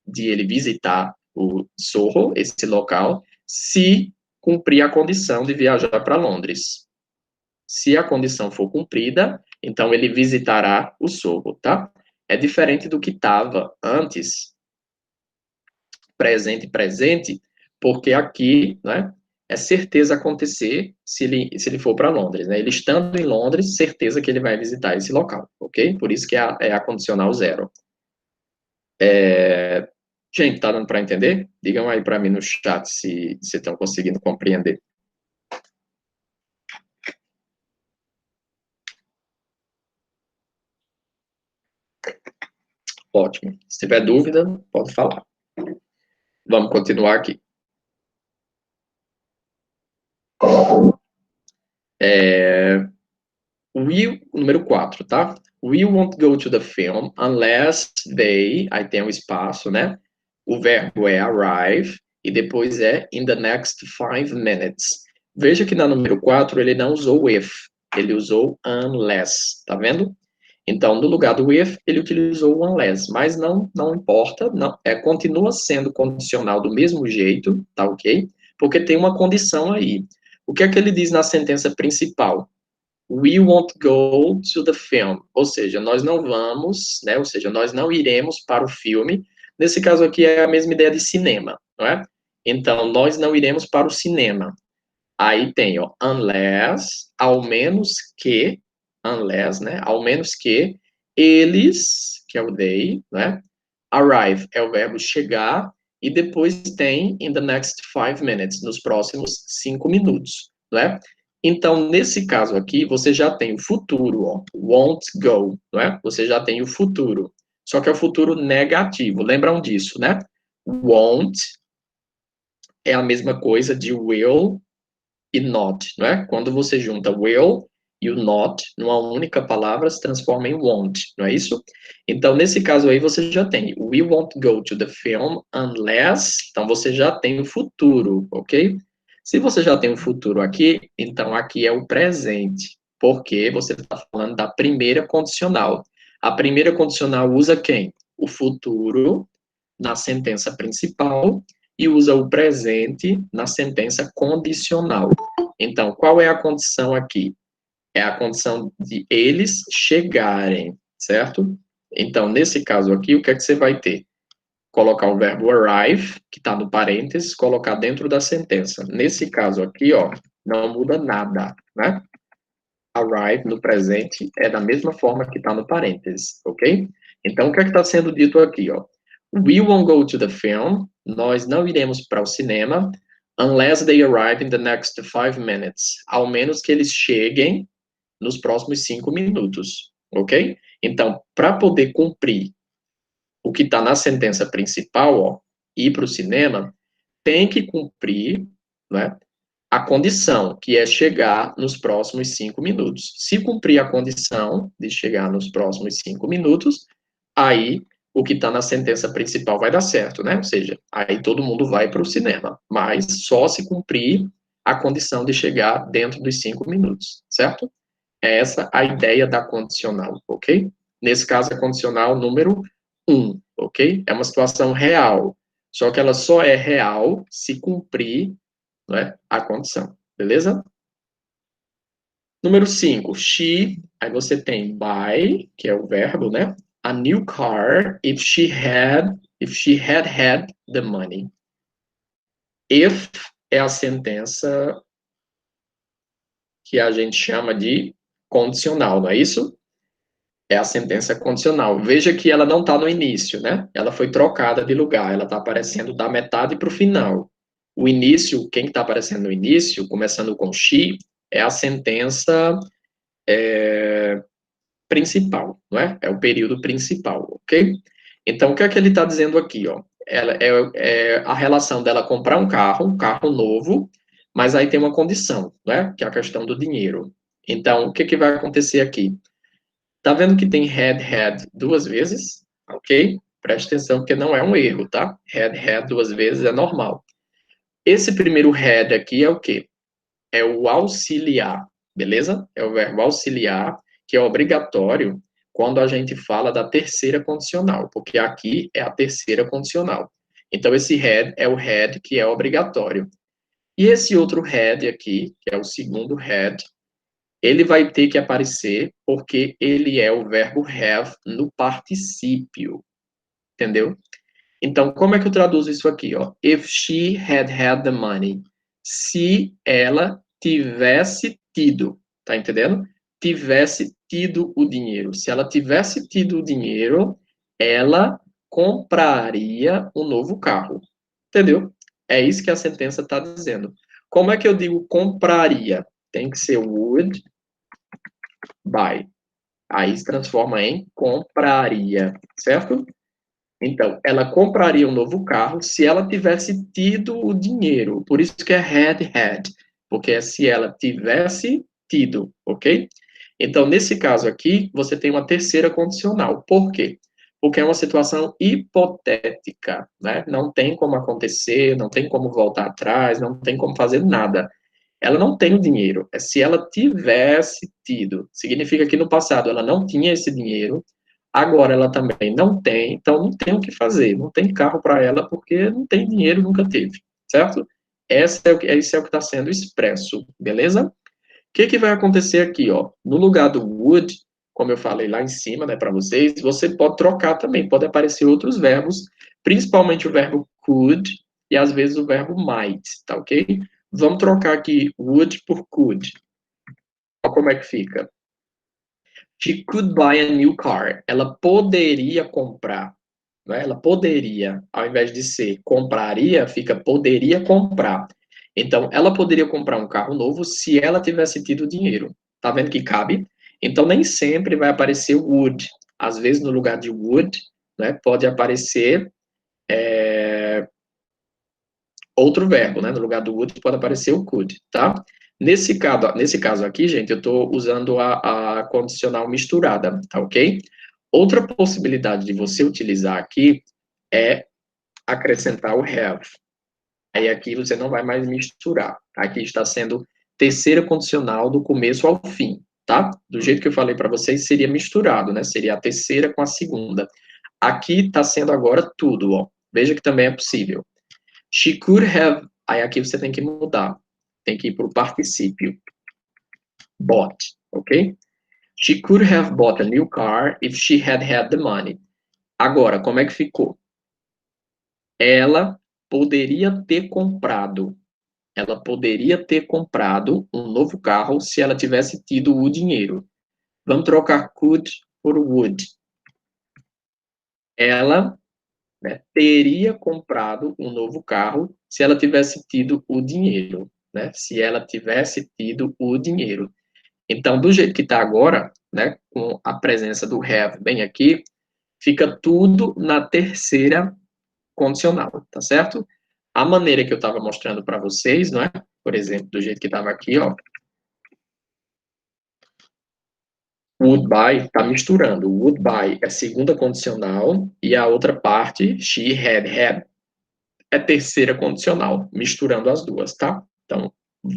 de ele visitar o Soho, esse local, se cumprir a condição de viajar para Londres. Se a condição for cumprida, então ele visitará o Soho, tá? É diferente do que estava antes, presente, porque aqui, né, é certeza acontecer se ele for para Londres, né? Ele estando em Londres, certeza que ele vai visitar esse local, ok? Por isso que é a condicional 0. Gente, tá dando para entender? Digam aí para mim no chat se estão conseguindo compreender. Ótimo. Se tiver dúvida, pode falar. Vamos continuar aqui. Número 4, tá? We won't go to the film unless they, aí tem um espaço, né? O verbo é arrive e depois é in the next 5 minutes. Veja que na número 4 ele não usou if, ele usou unless, tá vendo? Então, no lugar do if, ele utilizou o unless, mas não importa, não, continua sendo condicional do mesmo jeito, tá ok? Porque tem uma condição aí. O que é que ele diz na sentença principal? We won't go to the film, ou seja, nós não vamos, né? Ou seja, nós não iremos para o filme. Nesse caso aqui é a mesma ideia de cinema, não é? Então, nós não iremos para o cinema. Aí tem, ó, unless, ao menos que, unless, né? Ao menos que Eles, que é o they, né? Arrive é o verbo chegar, e depois tem in the next 5 minutes, nos próximos 5 minutos, né? Então, nesse caso aqui, você já tem o futuro, ó, won't go, não é? Você já tem o futuro, só que é o futuro negativo, lembram disso, né? Won't é a mesma coisa de will e not, não é? Quando você junta will e o not numa única palavra, se transforma em won't, não é isso? Então, nesse caso aí, você já tem we won't go to the film unless, então você já tem o futuro, ok? Se você já tem o futuro aqui, então aqui é o presente, porque você está falando da primeira condicional. A primeira condicional usa quem? O futuro na sentença principal e usa o presente na sentença condicional. Então, qual é a condição aqui? É a condição de eles chegarem, certo? Então, nesse caso aqui, o que é que você vai ter? Colocar o verbo arrive, que está no parênteses, colocar dentro da sentença. Nesse caso aqui, ó, não muda nada, né? Arrive no presente é da mesma forma que está no parênteses, ok? Então, o que é que está sendo dito aqui, ó? We won't go to the film. Nós não iremos para o cinema unless they arrive in the next 5 minutes. Ao menos que eles cheguem nos próximos 5 minutos, ok? Então, para poder cumprir o que está na sentença principal, ó, ir para o cinema, tem que cumprir, né, a condição, que é chegar nos próximos 5 minutos. Se cumprir a condição de chegar nos próximos 5 minutos, aí o que está na sentença principal vai dar certo, né? Ou seja, aí todo mundo vai para o cinema, mas só se cumprir a condição de chegar dentro dos 5 minutos, certo? É essa a ideia da condicional, ok? Nesse caso, é condicional número 1, ok? É uma situação real, só que ela só é real se cumprir, né, a condição, beleza? Número 5, she, aí você tem buy, que é o verbo, né? A new car if she had had the money. If é a sentença que a gente chama de condicional, não é isso? É a sentença condicional. Veja que ela não está no início, né? Ela foi trocada de lugar, ela está aparecendo da metade para o final. O início, quem está aparecendo no início, começando com she, é a sentença principal, não é? É o período principal, ok? Então, o que é que ele está dizendo aqui, ó? Ela é a relação dela comprar um carro novo, mas aí tem uma condição, né? Que é a questão do dinheiro. Então, o que que vai acontecer aqui? Tá vendo que tem had duas vezes? Ok? Preste atenção, porque não é um erro, tá? Had duas vezes é normal. Esse primeiro had aqui é o quê? É o auxiliar, beleza? É o verbo auxiliar, que é obrigatório quando a gente fala da terceira condicional, porque aqui é a terceira condicional. Então, esse had é o had que é obrigatório. E esse outro had aqui, que é o segundo had, ele vai ter que aparecer porque ele é o verbo have no particípio, entendeu? Então, como é que eu traduzo isso aqui, ó? If she had the money. Se ela tivesse tido, tá entendendo? Tivesse tido o dinheiro. Se ela tivesse tido o dinheiro, ela compraria um novo carro. Entendeu? É isso que a sentença está dizendo. Como é que eu digo compraria? Tem que ser would buy. Aí se transforma em compraria, certo? Então, ela compraria um novo carro se ela tivesse tido o dinheiro. Por isso que é had, porque é se ela tivesse tido, ok? Então, nesse caso aqui, você tem uma terceira condicional. Por quê? Porque é uma situação hipotética, né? Não tem como acontecer, não tem como voltar atrás, não tem como fazer nada. Ela não tem o dinheiro. É se ela tivesse tido. Significa que no passado ela não tinha esse dinheiro, agora ela também não tem, então não tem o que fazer. Não tem carro para ela porque não tem dinheiro, nunca teve, certo? Esse é o que está sendo expresso, beleza? O que, que vai acontecer aqui, ó? No lugar do would, como eu falei lá em cima, né, para vocês, você pode trocar também, pode aparecer outros verbos, principalmente o verbo could e às vezes o verbo might, tá ok? Vamos trocar aqui would por could. Olha como é que fica. She could buy a new car. Ela poderia comprar. Né? Ela poderia, ao invés de ser compraria, fica poderia comprar. Então, ela poderia comprar um carro novo se ela tivesse tido dinheiro. Tá vendo que cabe? Então, nem sempre vai aparecer would. Às vezes, no lugar de would, né, pode aparecer outro verbo, né? No lugar do would pode aparecer o could, tá? Nesse caso aqui, gente, eu estou usando a condicional misturada, tá ok? Outra possibilidade de você utilizar aqui é acrescentar o have. Aí aqui você não vai mais misturar. Aqui está sendo terceira condicional do começo ao fim, tá? Do jeito que eu falei para vocês, seria misturado, né? Seria a terceira com a segunda. Aqui está sendo agora tudo, ó. Veja que também é possível. She could have. Aí aqui você tem que mudar. Tem que ir para o particípio. Bought, ok? She could have bought a new car if she had had the money. Agora, como é que ficou? Ela poderia ter comprado. Ela poderia ter comprado um novo carro se ela tivesse tido o dinheiro. Vamos trocar could por would. Ela, né, teria comprado um novo carro se ela tivesse tido o dinheiro, né? Se ela tivesse tido o dinheiro. Então, do jeito que está agora, né, com a presença do have bem aqui, fica tudo na terceira condicional, tá certo? A maneira que eu estava mostrando para vocês, não é? Por exemplo, do jeito que estava aqui, ó. Would buy está misturando. Would buy é segunda condicional e a outra parte, she had é terceira condicional, misturando as duas, tá? Então,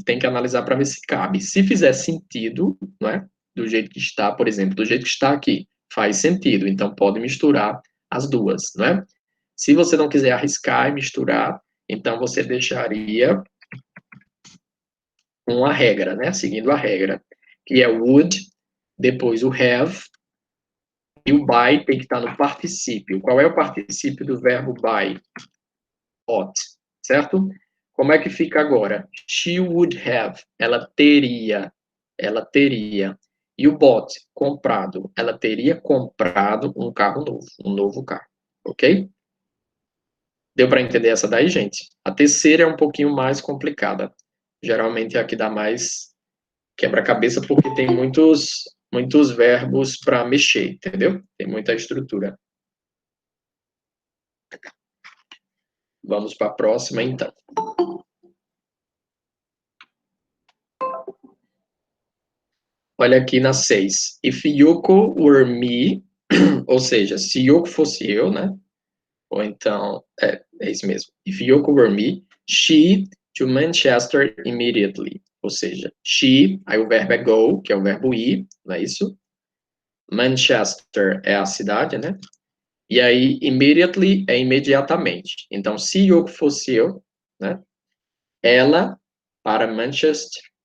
tem que analisar para ver se cabe. Se fizer sentido, não é? Do jeito que está, por exemplo, do jeito que está aqui, faz sentido, então pode misturar as duas, não é? Se você não quiser arriscar e misturar, então você deixaria uma regra, né? Seguindo a regra, que é would, depois o have, e o by tem que estar no particípio. Qual é o particípio do verbo by? Ought, certo? Como é que fica agora? She would have, ela teria. E o bought, comprado, ela teria comprado um carro novo, um novo carro, ok? Deu para entender essa daí, gente? A terceira é um pouquinho mais complicada. Geralmente é a que dá mais quebra-cabeça porque tem muitos verbos para mexer, entendeu? Tem muita estrutura. Vamos para a próxima, então. Olha aqui na 6. If Yoko were me, ou seja, se Yoko fosse eu, né? Ou então, é isso mesmo. If Yoko were me, she to Manchester immediately. Ou seja, she, aí o verbo é go, que é o verbo ir, não é isso? Manchester é a cidade, né? E aí, immediately é imediatamente. Então, se Yoko fosse eu, né? Ela para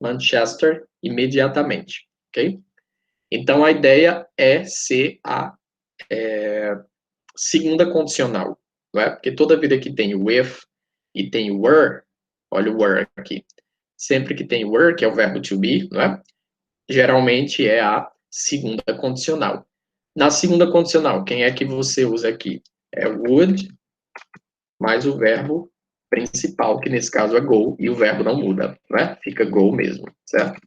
Manchester imediatamente, ok? Então, a ideia é ser a segunda condicional, não é? Porque toda vida que tem with e tem were, olha o were aqui, sempre que tem were, que é o verbo to be, não é? Geralmente é a segunda condicional. Na segunda condicional, quem é que você usa aqui? É would mais o verbo principal, que nesse caso é go, e o verbo não muda, não é? Fica go mesmo, certo?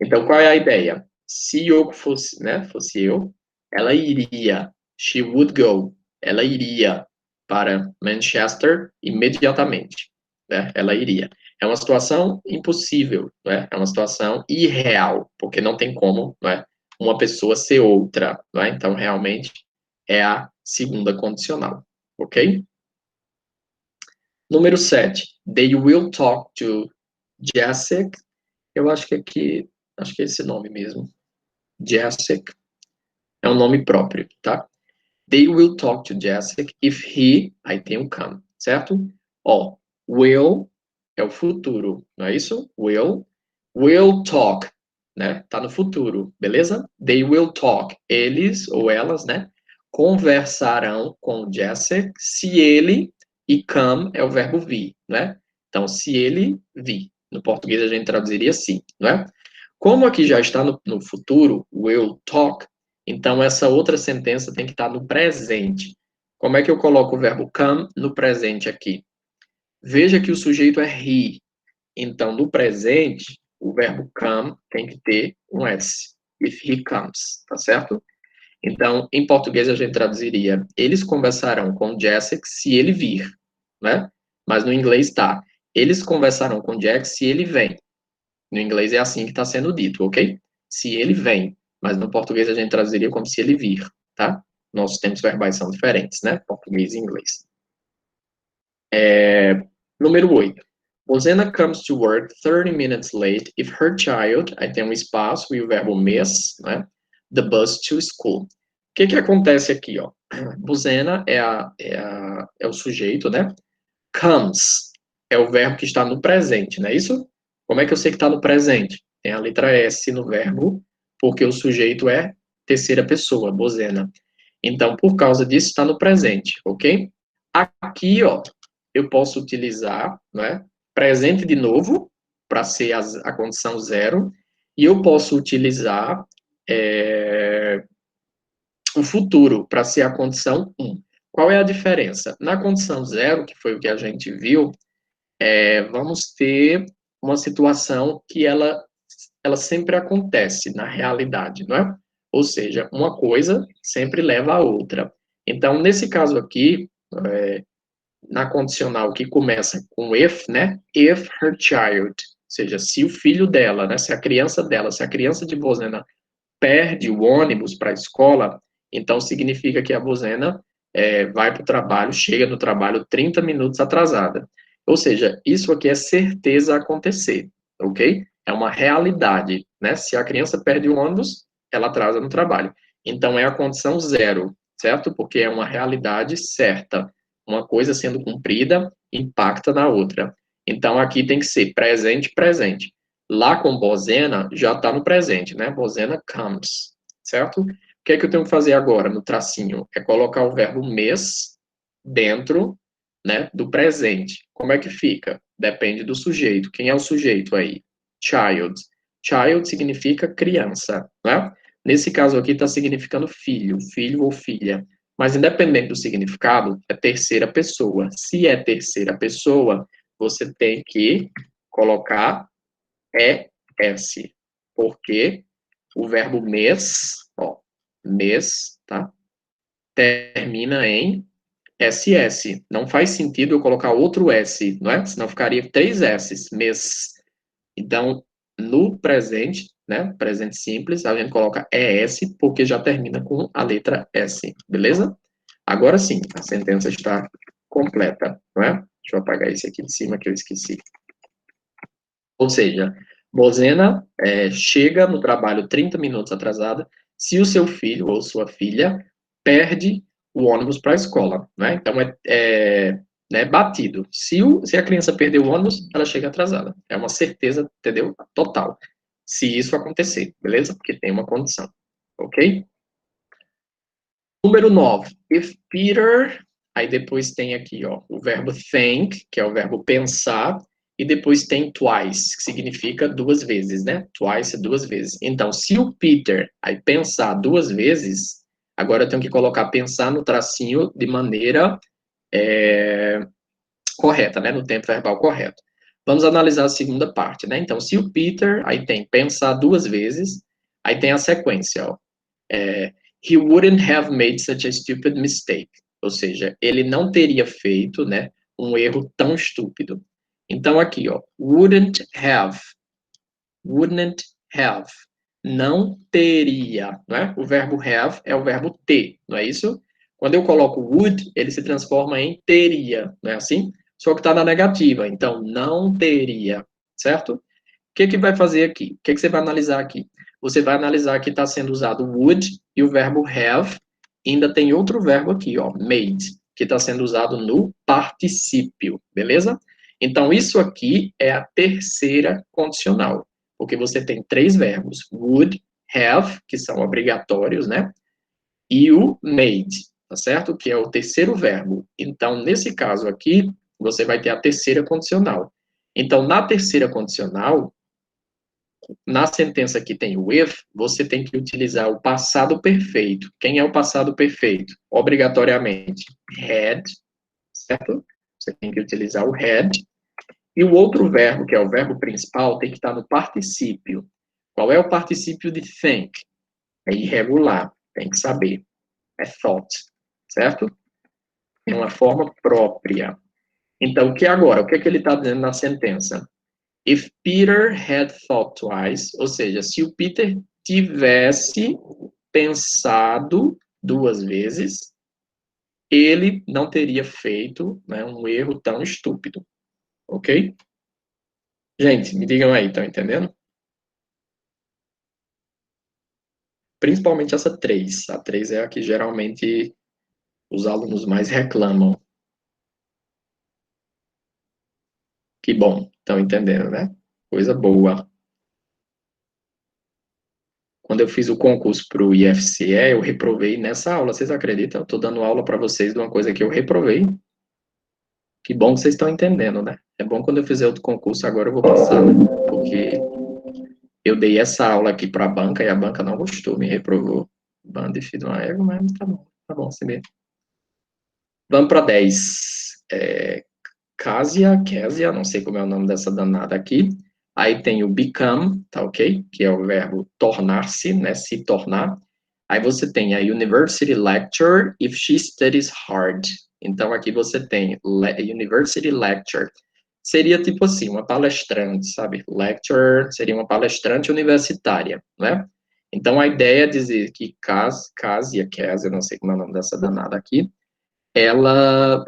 Então, qual é a ideia? Se Yoko fosse, né, fosse eu, ela iria, she would go, ela iria para Manchester imediatamente, né? Ela iria. É uma situação impossível, né? É uma situação irreal, porque não tem como, né, uma pessoa ser outra, né? Então, realmente, é a segunda condicional, ok? Número 7. They will talk to Jessica. Eu acho que aqui, acho que é esse nome mesmo. Jessica. É um nome próprio, tá? They will talk to Jessica if he, aí tem um come, certo? Ó, will é o futuro, não é isso? Will talk, né? Tá no futuro, beleza? They will talk. Eles ou elas, né? Conversarão com Jessica se ele, e come é o verbo vir, né? Então, se ele vir. No português a gente traduziria assim, não é? Como aqui já está no futuro, will talk, Então, essa outra sentença tem que estar no presente. Como é que eu coloco o verbo come no presente aqui? Veja que o sujeito é he. Então, no presente, o verbo come tem que ter um S. If he comes, tá certo? Então, em português a gente traduziria: eles conversarão com Jessica se ele vir, né? Mas no inglês tá: eles conversarão com Jack se ele vem. No inglês é assim que está sendo dito, ok? Se ele vem. Mas no português a gente traduziria como se ele vir, tá? Nossos tempos verbais são diferentes, né? Português e inglês. Número 8. Rosena comes to work 30 minutes late if her child, aí tem um espaço e o verbo miss, né? The bus to school. O que acontece aqui, ó? Rosena é o sujeito, né? Comes é o verbo que está no presente, não é isso? Como é que eu sei que está no presente? Tem a letra S no verbo, porque o sujeito é terceira pessoa, Rosena. Então, por causa disso, está no presente, ok? Aqui, ó, eu posso utilizar, né, presente de novo, para ser a condição zero, e eu posso utilizar o futuro para ser a condição 1. Qual é a diferença? Na condição zero, que foi o que a gente viu, vamos ter uma situação que ela sempre acontece na realidade, não é? Ou seja, uma coisa sempre leva a outra. Então, nesse caso aqui, na condicional que começa com if, né? If her child, ou seja, se o filho dela, né? Se a criança dela, se a criança de Bozena perde o ônibus para a escola, então significa que a Bozena vai para o trabalho, chega no trabalho 30 minutos atrasada. Ou seja, isso aqui é certeza a acontecer, ok? É uma realidade, né? Se a criança perde o ônibus, ela atrasa no trabalho. Então, é a condição zero, certo? Porque é uma realidade certa. Uma coisa sendo cumprida impacta na outra. Então, aqui tem que ser presente, presente. Lá com Bozena, já está no presente, né? Bozena comes, certo? O que é que eu tenho que fazer agora no tracinho? É colocar o verbo mês dentro, né, do presente. Como é que fica? Depende do sujeito. Quem é o sujeito aí? Child. Child significa criança, né? Nesse caso aqui está significando filho, filho ou filha. Mas independente do significado, é terceira pessoa. Se é terceira pessoa, você tem que colocar ES, porque o verbo mês, ó, mês, tá? Termina em SS. Não faz sentido eu colocar outro S, não é? Senão ficaria 3 S, mês. Então, no presente, né? Presente simples, a gente coloca ES porque já termina com a letra S, beleza? Agora sim, a sentença está completa, não é? Deixa eu apagar esse aqui de cima que eu esqueci. Ou seja, Bozena chega no trabalho 30 minutos atrasada se o seu filho ou sua filha perde o ônibus para a escola, né? Então, né, batido. Se a criança perder o ônibus, ela chega atrasada. É uma certeza, entendeu? Total. Se isso acontecer, beleza? Porque tem uma condição, ok? Número 9. If Peter, aí depois tem aqui, ó, o verbo think, que é o verbo pensar, e depois tem twice, que significa duas vezes, né? Twice é duas vezes. Então, se o Peter aí pensar duas vezes, agora eu tenho que colocar pensar no tracinho de maneira correta, né? No tempo verbal correto. Vamos analisar a segunda parte, né? Então, se o Peter, aí tem pensar duas vezes, aí tem a sequência, ó. He wouldn't have made such a stupid mistake. Ou seja, ele não teria feito, né, um erro tão estúpido. Então, aqui, ó, wouldn't have. Wouldn't have. Não teria, né? O verbo have é o verbo ter, não é isso? Quando eu coloco would, ele se transforma em teria, não é assim? Só que está na negativa, então não teria, certo? O que vai fazer aqui? O que você vai analisar aqui? Você vai analisar que está sendo usado would e o verbo have. Ainda tem outro verbo aqui, ó, made, que está sendo usado no particípio, beleza? Então, isso aqui é a terceira condicional, porque você tem três verbos, would, have, que são obrigatórios, né? E o made, tá certo? Que é o terceiro verbo. Então, nesse caso aqui, você vai ter a terceira condicional. Então, na terceira condicional, na sentença que tem o if, você tem que utilizar o passado perfeito. Quem é o passado perfeito? Obrigatoriamente, had, certo? Você tem que utilizar o had. E o outro verbo, que é o verbo principal, tem que estar no particípio. Qual é o particípio de think? É irregular, tem que saber. É thought, certo? É uma forma própria. Então, o que agora? O que é que ele está dizendo na sentença? If Peter had thought twice, ou seja, se o Peter tivesse pensado duas vezes, ele não teria feito, né, um erro tão estúpido. Ok? Gente, me digam aí, estão entendendo? Principalmente essa 3. A 3 é a que geralmente os alunos mais reclamam. Que bom, estão entendendo, né? Coisa boa. Quando eu fiz o concurso para o IFCE, eu reprovei nessa aula. Vocês acreditam? Eu estou dando aula para vocês de uma coisa que eu reprovei. Que bom que vocês estão entendendo, né? É bom quando eu fizer outro concurso, agora eu vou passar, né? Porque eu dei essa aula aqui para a banca e a banca não gostou, me reprovou. Bando de filho de uma égua, mas tá bom, assim mesmo. Vamos para 10. Késia, não sei como é o nome dessa danada aqui. Aí tem o become, tá ok? Que é o verbo tornar-se, né? Se tornar. Aí você tem a university lecture if she studies hard. Então aqui você tem university lecture. Seria tipo assim, uma palestrante, sabe? Lecture seria uma palestrante universitária, né? Então a ideia é dizer que Késia, não sei como é o nome dessa danada aqui, ela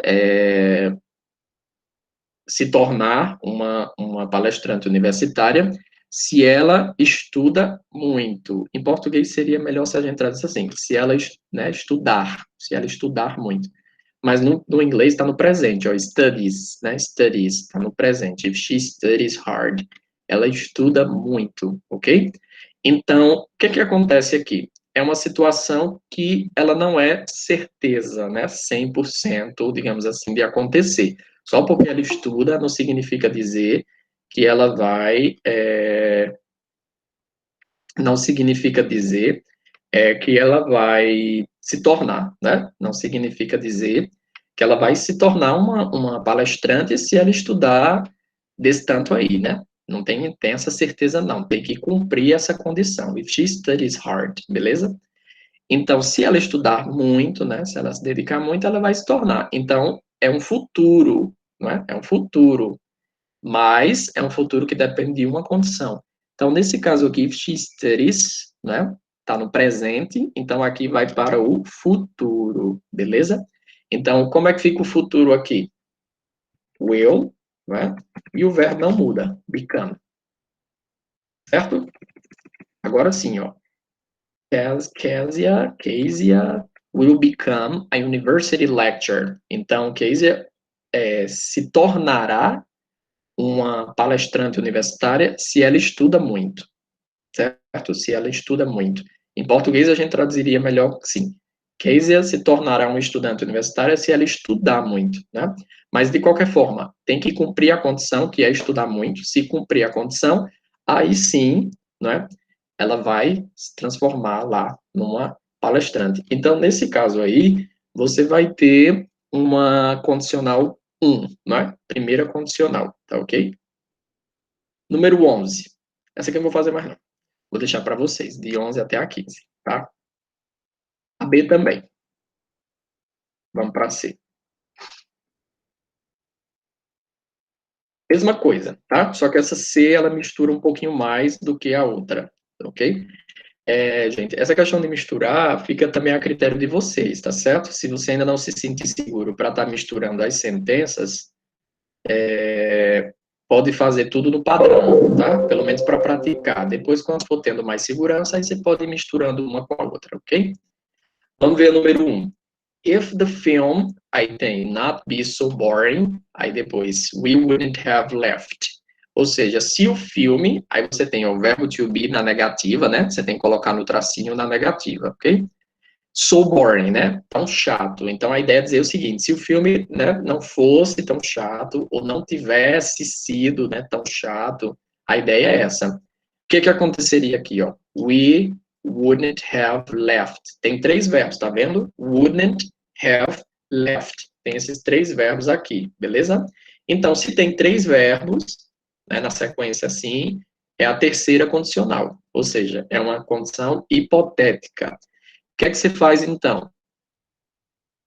se tornar uma palestrante universitária se ela estuda muito. Em português seria melhor se a gente traduzisse assim, se ela estudar, se ela estudar muito. Mas no inglês está no presente, ó, studies, né? Studies, está no presente. If she studies hard, ela estuda muito, ok? Então, o que acontece aqui? É uma situação que ela não é certeza, né? 100%, digamos assim, de acontecer. Só porque ela estuda não significa dizer que ela vai. Não significa dizer que ela vai se tornar, né? Não significa dizer que ela vai se tornar uma palestrante se ela estudar desse tanto aí, né? Não tem essa certeza, não. Tem que cumprir essa condição. If she studies hard, beleza? Então, se ela estudar muito, né? Se ela se dedicar muito, ela vai se tornar. Então, é um futuro, não é? É um futuro. Mas é um futuro que depende de uma condição. Então, nesse caso aqui, if she studies, né? Está no presente, então aqui vai para o futuro, beleza? Então, como é que fica o futuro aqui? Will, né? E o verbo não muda, become, certo? Agora sim, ó. Kezia will become a university lecturer. Então, Kezia se tornará uma palestrante universitária se ela estuda muito, certo? Se ela estuda muito. Em português, a gente traduziria melhor sim. Kezia se tornará uma estudante universitária se ela estudar muito, né? Mas, de qualquer forma, tem que cumprir a condição, que é estudar muito. Se cumprir a condição, aí sim, né? Ela vai se transformar lá numa palestrante. Então, nesse caso aí, você vai ter uma condicional 1, né? Primeira condicional, tá ok? Número 11. Essa aqui eu não vou fazer mais não. Vou deixar para vocês, de 11 até a 15, tá? A B também. Vamos para C. Mesma coisa, tá? Só que essa C, ela mistura um pouquinho mais do que a outra, ok? Gente, essa questão de misturar fica também a critério de vocês, tá certo? Se você ainda não se sentir seguro para estar misturando as sentenças, pode fazer tudo no padrão, tá? Pelo menos para praticar. Depois, quando for tendo mais segurança, aí você pode ir misturando uma com a outra, ok? Vamos ver o número 1. If the film, aí tem not be so boring, aí depois we wouldn't have left. Ou seja, se o filme, aí você tem o verbo to be na negativa, né? Você tem que colocar no tracinho na negativa, ok? So boring, né? Tão chato. Então a ideia é dizer o seguinte: se o filme, né, não fosse tão chato ou não tivesse sido, né, tão chato, a ideia é essa. que aconteceria aqui, ó? We wouldn't have left. Tem 3 verbos, tá vendo? Wouldn't have left. Tem esses 3 verbos aqui, beleza? Então, se tem 3 verbos, né, na sequência assim, é a terceira condicional, ou seja, é uma condição hipotética. O que é que você faz, então?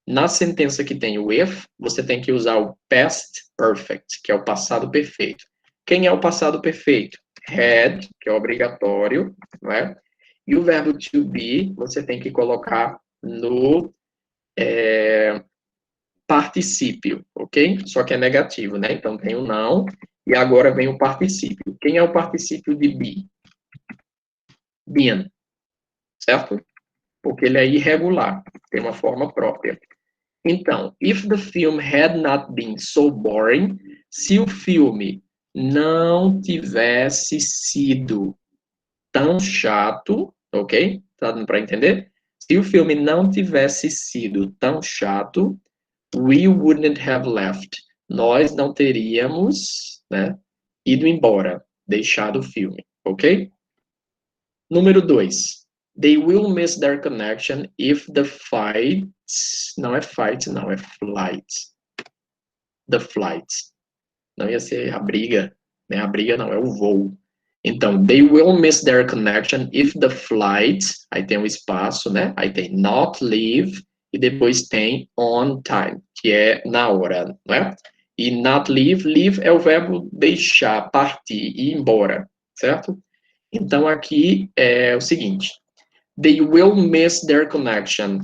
Na sentença que tem o if, você tem que usar o past perfect, que é o passado perfeito. Quem é o passado perfeito? Had, que é obrigatório, não é? E o verbo to be, você tem que colocar no particípio, ok? Só que é negativo, né? Então tem o não, e agora vem o particípio. Quem é o particípio de be? Been, certo? Porque ele é irregular, tem uma forma própria. Então, if the film had not been so boring, se o filme não tivesse sido tão chato, ok? Tá dando para entender? Se o filme não tivesse sido tão chato, we wouldn't have left. Nós não teríamos, né, ido embora, deixado o filme, ok? Número 2. They will miss their connection if the fights... Não é fight, não, é flight. The flight. Não ia ser a briga, né? A briga não, é o voo. Então, they will miss their connection if the flight... Aí tem um espaço, né? Aí tem not leave e depois tem on time, que é na hora, não é? E not leave, leave é o verbo deixar, partir, ir embora, certo? Então, aqui é o seguinte. They will miss their connection.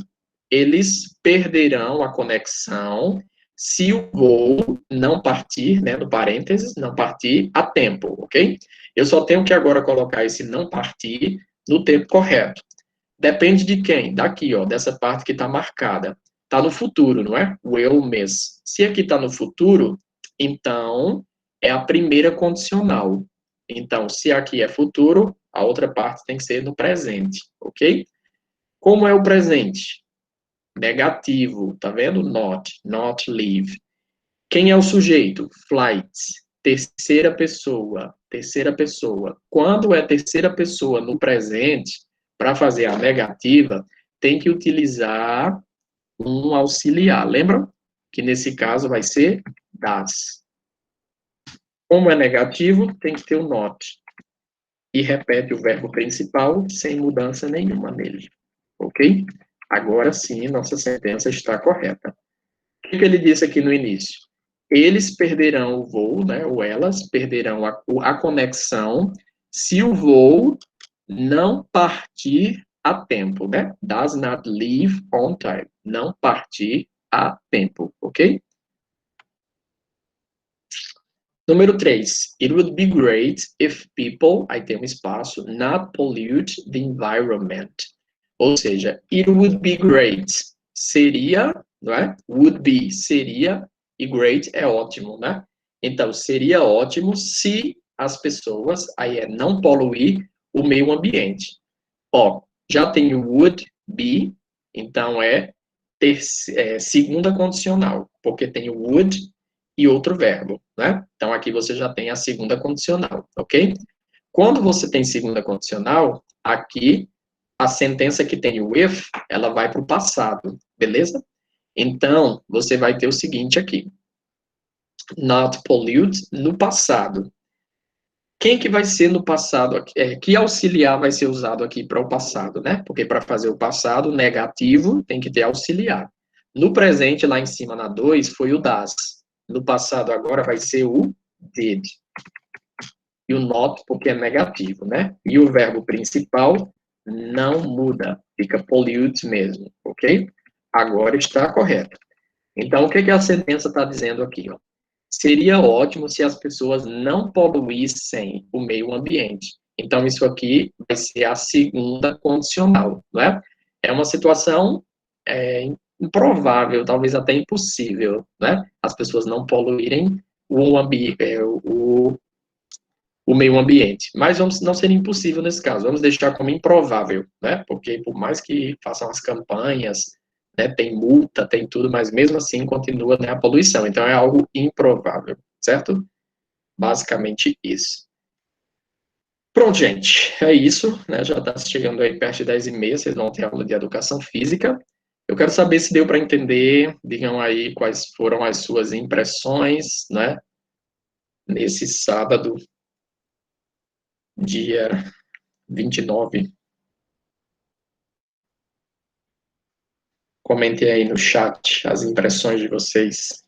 Eles perderão a conexão se o voo não partir, né, no parênteses, não partir a tempo, ok? Eu só tenho que agora colocar esse não partir no tempo correto. Depende de quem? Daqui, ó, dessa parte que está marcada. Está no futuro, não é? Will miss. Se aqui está no futuro, então é a primeira condicional. Então, se aqui é futuro, a outra parte tem que ser no presente, ok? Como é o presente? Negativo, tá vendo? Not leave. Quem é o sujeito? Flight, terceira pessoa, terceira pessoa. Quando é terceira pessoa no presente, para fazer a negativa, tem que utilizar um auxiliar. Lembram? Que nesse caso vai ser das. Como é negativo, tem que ter o not. E repete o verbo principal sem mudança nenhuma nele. Ok? Agora sim, nossa sentença está correta. O que ele disse aqui no início? Eles perderão o voo, né, ou elas perderão a conexão se o voo não partir a tempo, né? Does not leave on time. Não partir a tempo, ok? Número 3. It would be great if people, aí tem um espaço, not pollute the environment. Ou seja, it would be great. Seria, não é? Would be, seria, e great é ótimo, né? Então, seria ótimo se as pessoas, aí é não poluir o meio ambiente. Ó, já tem o would be, então segunda condicional, porque tem o would e outro verbo, né? Então, aqui você já tem a segunda condicional, ok? Quando você tem segunda condicional, aqui a sentença que tem o if, ela vai para o passado, beleza? Então, você vai ter o seguinte aqui. Not pollute no passado. Quem que vai ser no passado? Que auxiliar vai ser usado aqui para o passado, né? Porque para fazer o passado negativo, tem que ter auxiliar. No presente, lá em cima na 2, foi o das. No passado, agora, vai ser o did. E o not, porque é negativo, né? E o verbo principal não muda, fica pollute mesmo, ok? Agora está correto. Então, o que a sentença está dizendo aqui? Ó? Seria ótimo se as pessoas não poluíssem o meio ambiente. Então, isso aqui vai ser a segunda condicional, não é? É uma situação improvável, talvez até impossível, né? As pessoas não poluírem o meio ambiente. Mas não seria impossível nesse caso. Vamos deixar como improvável, né? Porque por mais que façam as campanhas, né, tem multa, tem tudo, mas mesmo assim continua, né, a poluição. Então é algo improvável, certo? Basicamente isso. Pronto, gente, é isso, né? Já está chegando aí perto de 10h30, vocês vão ter aula de educação física. Eu quero saber se deu para entender, digam aí quais foram as suas impressões, né? Nesse sábado, dia 29. Comentem aí no chat as impressões de vocês.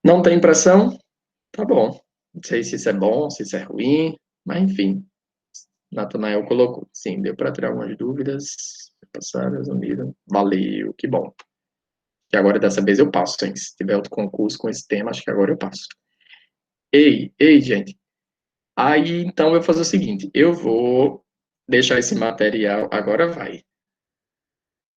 Não tem impressão? Tá bom. Não sei se isso é bom, se isso é ruim, mas enfim. Natanael colocou. Sim, deu para tirar algumas dúvidas. Passaram, resumiram. Valeu, que bom. Que agora dessa vez eu passo, hein? Se tiver outro concurso com esse tema, acho que agora eu passo. Ei, gente. Aí então eu vou fazer o seguinte: eu vou deixar esse material. Agora vai.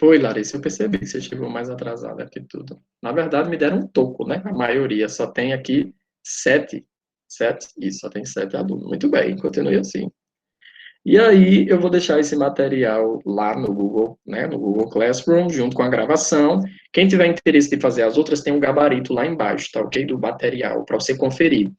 Foi, Larissa, eu percebi que você chegou mais atrasada que tudo. Na verdade, me deram um toco, né? A maioria só tem aqui 7. 7? Isso, só tem 7 alunos. Muito bem, continue assim. E aí, eu vou deixar esse material lá no Google, né? No Google Classroom, junto com a gravação. Quem tiver interesse de fazer as outras, tem um gabarito lá embaixo, tá ok? Do material, para você conferir.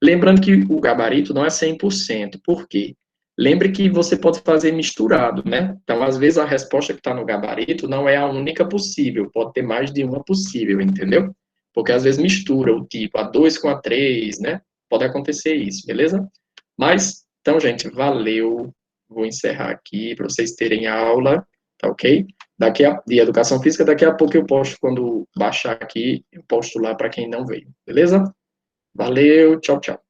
Lembrando que o gabarito não é 100%. Por quê? Lembre que você pode fazer misturado, né? Então, às vezes, a resposta que está no gabarito não é a única possível, pode ter mais de uma possível, entendeu? Porque às vezes mistura o tipo A2 com A3, né? Pode acontecer isso, beleza? Mas, então, gente, valeu. Vou encerrar aqui para vocês terem aula, tá ok? De educação física, daqui a pouco eu posto, quando baixar aqui, eu posto lá para quem não veio, beleza? Valeu, tchau, tchau.